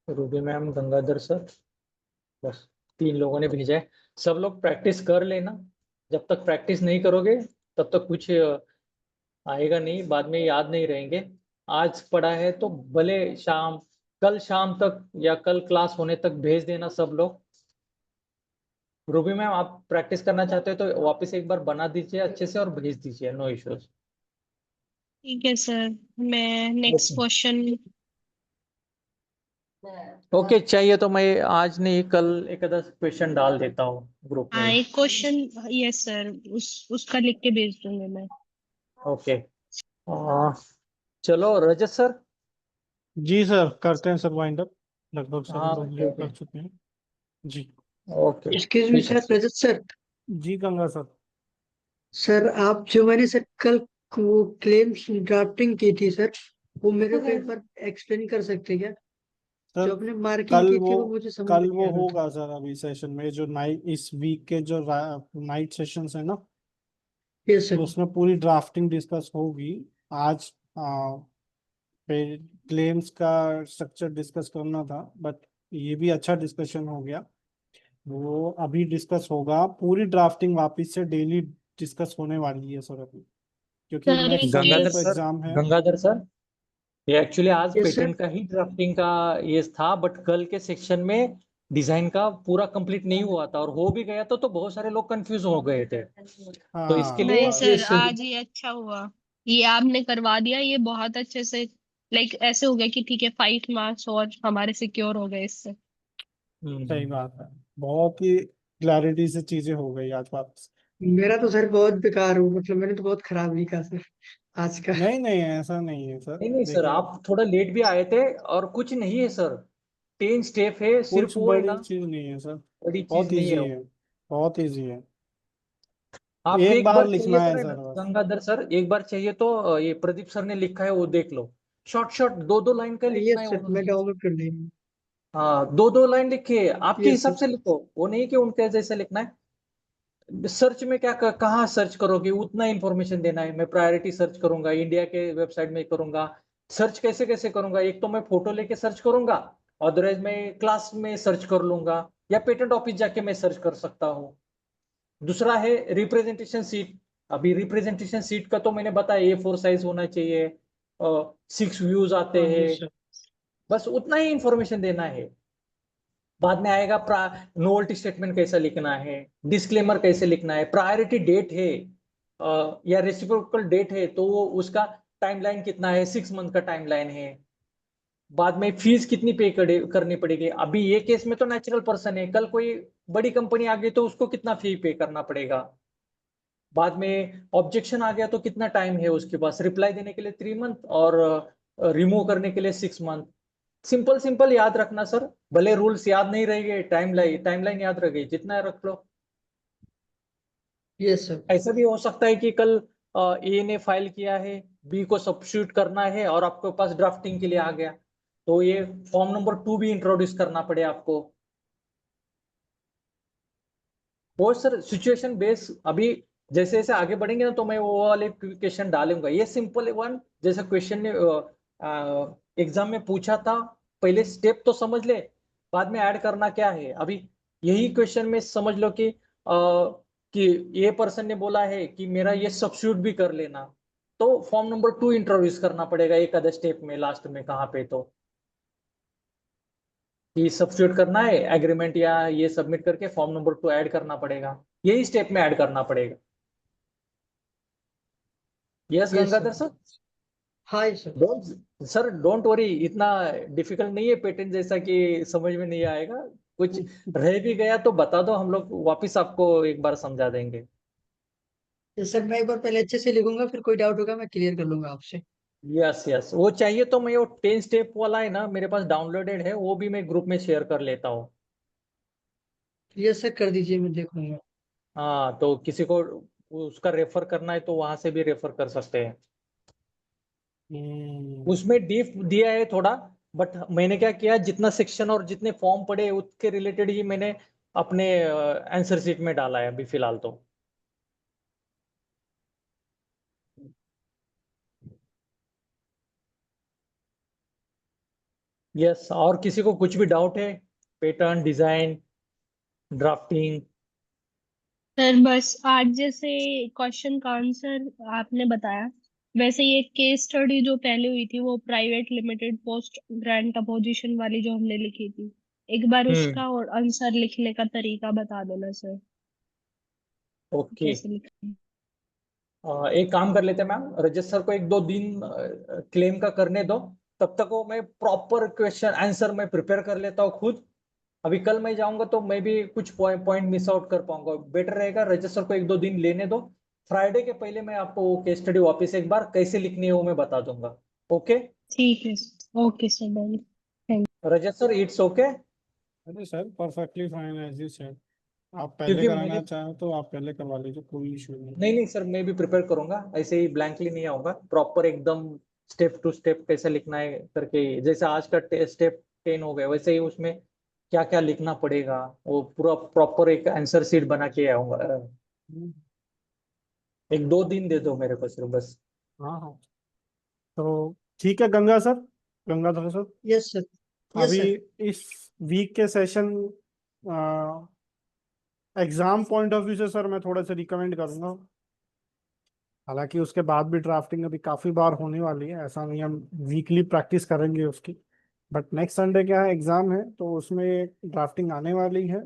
रूबी मैम, गंगाधर सर, बस 3 लोगों ने भेजा है। सब लोग प्रैक्टिस कर लेना, जब तक प्रैक्टिस नहीं करोगे तब तक कुछ आएगा नहीं, बाद में याद नहीं रहेंगे। आज पढ़ा है तो भले कल शाम तक या कल क्लास होने तक भेज देना सब लोग। रूबी मैम आप प्रैक्टिस करना चाहते हो तो वापस एक बार बना दीजिए अच्छे से और भेज दीजिए, नो इश्यूज। ठीक है सर, मैं नेक्स्ट क्वेश्चन। ओके, चाहिए तो मैं आज नहीं कल एक आधा क्वेश्चन डाल देता हूँ ग्रुप में। हाँ, एक क्वेश्चन, यस सर, उसका लिख के भेज दूंगी मैं। ओके, चलो रजत सर। जी सर, करते हैं सर वाइंड अप, लगभग सभी हाँ, लोग लीव कर चुके हैं जी। ओके, एक्सक्यूज मी सर, रजत सर। जी गंगा सर। सर आप जो मैंने सर कल वो क्लेम्स ड्राफ्टिंग की थी सर, वो मेरे को एक बार एक्सप्लेन कर सकते हैं क्या? सर जो आपने मार्किंग कल की थी वो वो मुझे समझ कल नहीं वो आ रहा था। होगा सर, अभी सेशन में जो नाइट इस वीक के जो नाइट सेशंस है ना, यस तो सर। उसमें पूरी ड्राफ्टिंग डिस्कस होगी। आज क्लेम्स का स्ट्रक्चर डिस्कस करना था, बट ये भी अच्छा डिस्कशन हो गया। वो अभी डिस्कस होगा, पूरी ड्राफ्टिंग वापस से डेली डिस्कस होने वाली है सर अभी, क्योंकि सर नेक्स्ट एक संडे गंगाधर को सर, एग्जाम है। गंगाधर सर, ये एक्चुअली आज यस सर। पेटेंट का ही ड्राफ्टिंग का ये था, बट कल के सेक्शन में डिजाइन का पूरा कंप्लीट नहीं हुआ था और हो भी गया तो बहुत सारे लोग कंफ्यूज हो गए थे तो इसके हाँ लिए नहीं सर, यस सर। आज ही अच्छा हुआ ये आपने करवा दिया, ये बहुत अच्छे से लाइक ऐसे हो गया कि ठीक है 5 मार्क्स और हमारे सिक्योर हो गए इससे। सही बात है, बहुत ही क्लैरिटी से चीजें हो गई आज बात। मेरा तो सर बहुत बेकार हो, मतलब मैंने तो बहुत खराब लिखा सर आज का। नहीं नहीं, ऐसा नहीं है सर, नहीं नहीं सर, देखिए आप थोड़ा लेट भी आए थे और कुछ नहीं है सर, 10 स्टेप है, कुछ सिर्फ वो है बड़ी ना, चीज नहीं है सर, बड़ी चीज बहुत नहीं इजी है वो। है, बहुत इजी है। आपको एक एक बार बार चाहिए लिखना तो है है ना सर बस। गंगाधर सर, एक बार चाहिए तो ये प्रदीप सर ने लिखा है वो देख लो, शॉर्ट शॉर्ट 2-2 लाइन का लिखना है यस सर, मैं उन्होंने। डाउनलोड कर लेंगे। हाँ 2-2 लाइन लिखिए, आपके यस हिसाब सर। से लिखो, वो नहीं कि उनके जैसे लिखना है। सर्च में क्या कहाँ सर्च करोगे, उतना इन्फॉर्मेशन देना है। मैं प्रायोरिटी सर्च करूंगा, इंडिया के वेबसाइट में करूंगा। सर्च कैसे कैसे करूंगा, एक तो मैं फोटो लेके सर्च करूंगा, अदरवाइज मैं क्लास में सर्च कर लूंगा, या पेटेंट ऑफिस जाके मैं सर्च कर सकता हूँ। दूसरा है रिप्रेजेंटेशन सीट। अभी रिप्रेजेंटेशन सीट का तो मैंने बताया, A4 साइज होना चाहिए, 6 व्यूज आते हाँ हैं, यस सर। बस उतना ही इंफॉर्मेशन देना है। बाद में आएगा नोवेल्टी स्टेटमेंट कैसा लिखना है, डिस्क्लेमर कैसे लिखना है, प्रायोरिटी डेट है या रेसिप्रोकल डेट है तो वो उसका टाइमलाइन कितना है, 6 मंथ का टाइमलाइन है। बाद में फीस कितनी पे करनी पड़ेगी, अभी ये केस में तो नेचुरल पर्सन है, कल कोई बड़ी कंपनी आ गई तो उसको कितना फी पे करना पड़ेगा। बाद में ऑब्जेक्शन आ गया तो कितना टाइम है उसके पास, रिप्लाई देने के लिए 3 मंथ और रिमूव करने के लिए 6 मंथ। सिंपल सिंपल याद रखना सर, भले रूल्स याद नहीं रहेंगे, टाइमलाइन याद रह गई, जितना रख लो। Yes sir. ऐसा भी हो सकता है कि कल ए ने फाइल किया है, बी को सब्स्टिट्यूट करना है और आपके पास ड्राफ्टिंग के लिए आ गया, तो ये फॉर्म नंबर 2 भी इंट्रोड्यूस करना पड़े आपको। वो सर सिचुएशन बेस, अभी जैसे जैसे आगे बढ़ेंगे ना तो मैं वो वाले क्वेश्चन डालूंगा, ये सिंपल वन जैसा क्वेश्चन ने एग्जाम में पूछा था, पहले स्टेप तो समझ ले, बाद में ऐड करना क्या है। अभी यही क्वेश्चन में समझ लो कि ये पर्सन ने बोला है कि मेरा ये सब्स्टिट्यूट भी कर लेना, तो फॉर्म नंबर 2 इंट्रोड्यूस करना पड़ेगा एक आधा स्टेप में, लास्ट में कहाँ पे तो कि सब्स्टिट्यूट करना है एग्रीमेंट या ये सबमिट करके फॉर्म नंबर 2 ऐड करना पड़ेगा, यही स्टेप में ऐड करना पड़ेगा। Yes yes sir. Gangadhar sir. हाँ yes sir. Don't sir, don't worry, इतना डिफिकल्ट नहीं है पेटेंट जैसा कि समझ में नहीं आएगा। कुछ रह भी गया तो बता दो, हम लोग वापिस आपको एक बार समझा देंगे। यस सर, मैं एक बार पहले अच्छे से लिखूंगा, फिर कोई डाउट होगा मैं क्लियर कर लूंगा आपसे। यस यस, वो चाहिए तो मैं वो 10 स्टेप वाला है ना मेरे पास डाउनलोडेड है, वो भी मैं ग्रुप में शेयर कर लेता हूँ। यस सर, कर दीजिए, मैं देखूंगा। हाँ तो किसी को उसका रेफर करना है तो वहां से भी रेफर कर सकते हैं। उसमें डीप दिया है थोड़ा, बट मैंने क्या किया, जितना सेक्शन और जितने फॉर्म पड़े उसके रिलेटेड ही मैंने अपने आंसर शीट में डाला है अभी फिलहाल तो। यस, और किसी को कुछ भी डाउट है, पैटर्न डिजाइन ड्राफ्टिंग। सर बस आज जैसे क्वेश्चन का आंसर आपने बताया, वैसे ये केस स्टडी जो पहले हुई थी वो private limited post grant opposition वाली जो हमने लिखी थी, एक बार हम्म। उसका और आंसर लिखने का तरीका बता देना सर, ओके, कैसे लिखना है। एक काम कर लेते हैं मैम, रजत सर को 1-2 दिन क्लेम का करने दो, तब तक वो मैं प्रॉपर क्वेश्चन आंसर मैं प्रिपेयर कर लेता हूँ खुद। अभी कल मैं जाऊंगा तो मैं भी कुछ पॉइंट मिस आउट कर पाऊंगा, बेटर रहेगा रजत सर को 1-2 दिन लेने दो। फ्राइडे के पहले मैं आपको वो केस स्टडी वापस एक बार कैसे लिखनी है वो मैं बता दूंगा। ओके ठीक है, okay sir, thank Rajat sir, it's okay. अरे sir perfectly fine as you said, आप पहले क्योंकि कराना मुझे, चाहें तो आप पहले करवा लीजिए, कोई इशू नहीं। नहीं नहीं सर, मैं भी प्रिपेयर करूंगा, ऐसे ही ब्लैंकली नहीं आऊंगा, प्रॉपर एकदम स्टेप टू स्टेप कैसे लिखना है करके, जैसे आज का स्टेप 10 हो गया वैसे ही उसमें क्या क्या लिखना पड़ेगा, वो पूरा प्रॉपर एक आंसर शीट बना के आऊंगा। हम्म, 1-2 दिन दे दो मेरे को सिर्फ बस। हाँ हाँ, तो ठीक है Gangadhar sir, yes sir. Yes अभी सर। इस वीक के session exam point of view से सर मैं थोड़ा सा रिकमेंड करूंगा, हालांकि उसके बाद भी ड्राफ्टिंग अभी काफी बार होने वाली है, ऐसा नहीं हम वीकली प्रैक्टिस करेंगे उसकी, बट नेक्स्ट संडे क्या है एग्जाम है तो उसमें ड्राफ्टिंग आने वाली है।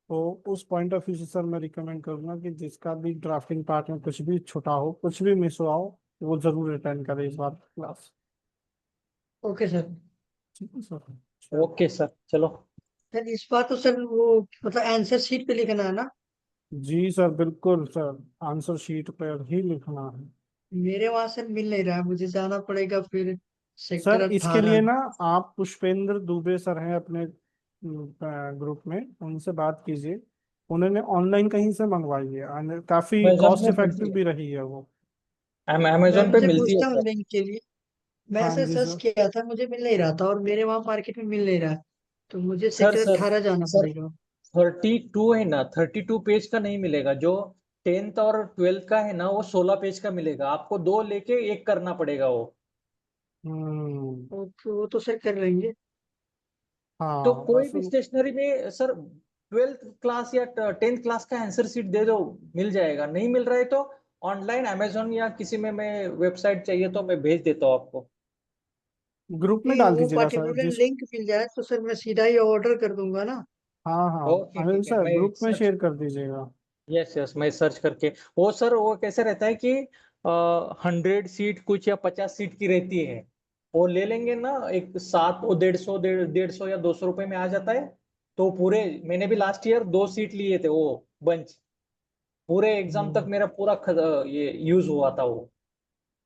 तो उस पॉइंट ऑफ व्यू से सर मैं रिकमेंड करूंगा कि जिसका भी ड्राफ्टिंग पार्ट में कुछ भी छूटा हो, कुछ भी मिस हुआ हो, वो जरूर अटेंड करे इस बार क्लास। Okay sir. ठीक है सर। ओके सर, चलो। सर इस बार तो सर वो मतलब आंसर शीट पे लिखना है ना? जी सर, बिल्कुल सर, आंसर शीट पर ही लिखना है। मेरे वहां से मिल नहीं रहा है, मुझे जाना पड़ेगा फिर सेक्टर सर इसके 18। लिए ना आप पुष्पेंद्र दुबे सर हैं अपने ग्रुप में, उनसे बात कीजिए। उन्होंने ऑनलाइन कहीं से मंगवाई है और काफी अमेजोन कॉस्ट में इफेक्टिव मिलती भी रही है वो। मैं अमेजोन पे उनसे मिलती है पूछता हूँ सर। लिंक के लिए। मैं हाँ सर जी सर्च सर। किया था, मुझे मिल नहीं रहा था, और मेरे वहां मार्केट में मिल नहीं रहा है, तो मुझे सर सेक्टर सर 18 जाना सर पड़ेगा। 32 है ना, 32 पेज का नहीं मिलेगा। जो 10th और 12th का है ना, वो 16 पेज का मिलेगा। आपको दो लेके एक करना पड़ेगा वो। वो तो सर कर लेंगे। तो हाँ कोई बस भी स्टेशनरी में सर 12th क्लास या 10th क्लास का आंसर शीट दे दो, मिल जाएगा। नहीं मिल रहा है तो ऑनलाइन अमेजोन या किसी में मैं वेबसाइट चाहिए तो मैं भेज देता हूँ आपको। ग्रुप में नहीं, डाल वो दीजिएगा सर पर्टिकुलर जिस। लिंक मिल जाए तो सर मैं सीधा ही ऑर्डर कर दूंगा ना। हाँ हाँ, ओके अनिल ठीक है, सर मैं ग्रुप में सर्च। शेयर कर दीजिएगा। यस यस, मैं सर्च करके। वो सर वो कैसे रहता है कि 100 सीट कुछ या 50 सीट की रहती है। वो ले लेंगे ना एक साथ, वो 150 150 या 200 रुपए में आ जाता है। तो पूरे, मैंने भी लास्ट ईयर 2 सीट लिए थे वो बंच। पूरे एग्जाम तक हम्म, मेरा पूरा ये यूज हुआ था वो।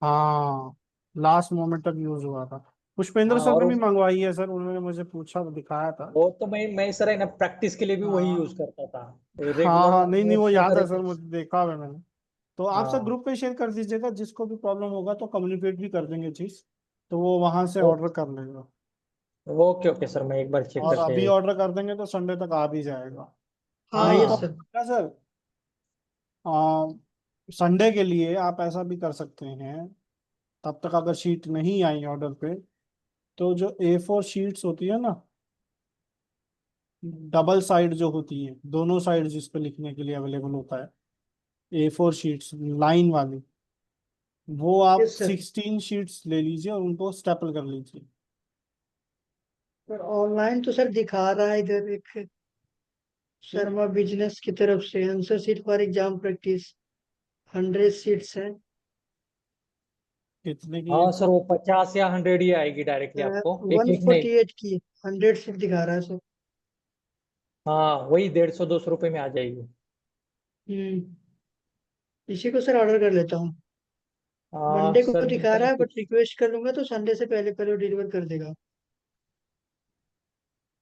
हाँ, लास्ट मोमेंट तक यूज हुआ था। पुष्पेंद्र हाँ, सर और ने भी मंगवाई है सर, उन्होंने मुझे पूछा, दिखाया था। वो तो मैं सर है ना प्रैक्टिस के लिए भी वही यूज हाँ करता था। हाँ रेगुलर हाँ, नहीं नहीं, वो नोट्स याद वगैरह है सर, के लिए। मुझे देखा हुआ है मैंने। तो आप सर हाँ। ग्रुप पे शेयर कर दीजिएगा, जिसको भी प्रॉब्लम होगा तो कम्युनिकेट भी कर देंगे चीज, तो वो वहां से ऑर्डर कर लेगा। ओके ओके सर, मैं एक बार चेक और करके। अभी ऑर्डर कर देंगे तो संडे तक आ भी जाएगा। हाँ नहीं यस तो हाँ। सर। क्या सर, संडे के लिए आप ऐसा भी कर सकते हैं, तब तक अगर शीट नहीं आई ऑर्डर पे, तो जो A4 शीट्स होती है ना, डबल साइड जो होती है, दोनों साइड जिस पे लिखने के लिए अवेलेबल होता है, A4 शीट्स लाइन वाली, वो आप यस सर। 16 शीट्स ले लीजिए और उनको स्टेपल कर लीजिए। सर ऑनलाइन तो सर दिखा रहा है इधर एक शर्मा बिजनेस की तरफ से answer sheet for exam practice 100 seats है। कितने की है हाँ सर? सर, वो 50 या 100 ही आएगी डायरेक्टली आपको, एक एक नहीं। 148 की 100 सीट दिखा रहा है सर। हाँ, वही 150 200 रुपए में आ जाएगी। इसी को सर ऑर्डर कर लेता हूँ। मंडे को सर दिखा मैंने रहा है, बट कुछ। रिक्वेस्ट कर लूंगा तो संडे से पहले पहले डिलीवर कर देगा।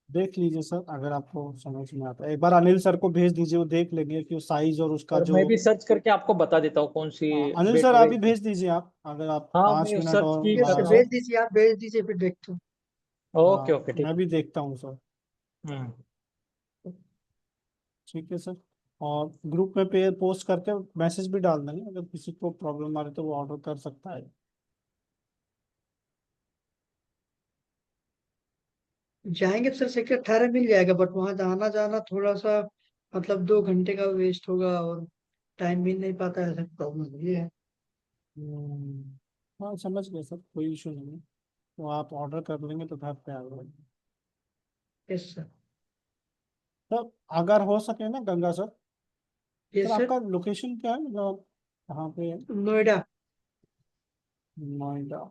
देख लीजिए सर, अगर आपको समझ में आता है, एक बार अनिल सर को भेज दीजिए, वो देख लेंगे कि साइज और उसका और जो। मैं भी सर्च करके आपको बता देता हूँ कौन सी अनिल सर बेटर आप है। ही भेज दीजिए, आप अगर आप हाँ, 5 मैं मिनट सर्च और की ठीक है लगा सर, करता सर। भेज हूँ। दीजिए, आप भेज दीजिए फिर देखता हूँ। ओके हाँ, ओके, ठीक। मैं भी देखता हूँ सर। हम्म। ठीक है सर। और ग्रुप में पे पोस्ट करके मैसेज भी डाल देंगे, अगर किसी को प्रॉब्लम आ रही है तो वो ऑर्डर कर सकता है। जाएंगे तो सर सेक्टर 18 मिल जाएगा, बट वहां जाना जाना थोड़ा सा मतलब 2 घंटे का वेस्ट होगा, और टाइम मिल नहीं पाता है, सर प्रॉब्लम ये है। हाँ समझ गए सर, कोई इशू नहीं है। तो आप ऑर्डर कर लेंगे तो घर पे आ जाएगा। Yes sir. सर अगर हो सके ना Ganga sir, sir yes sir. आपका लोकेशन क्या है, मतलब कहाँ पे है? नोएडा। नोएडा।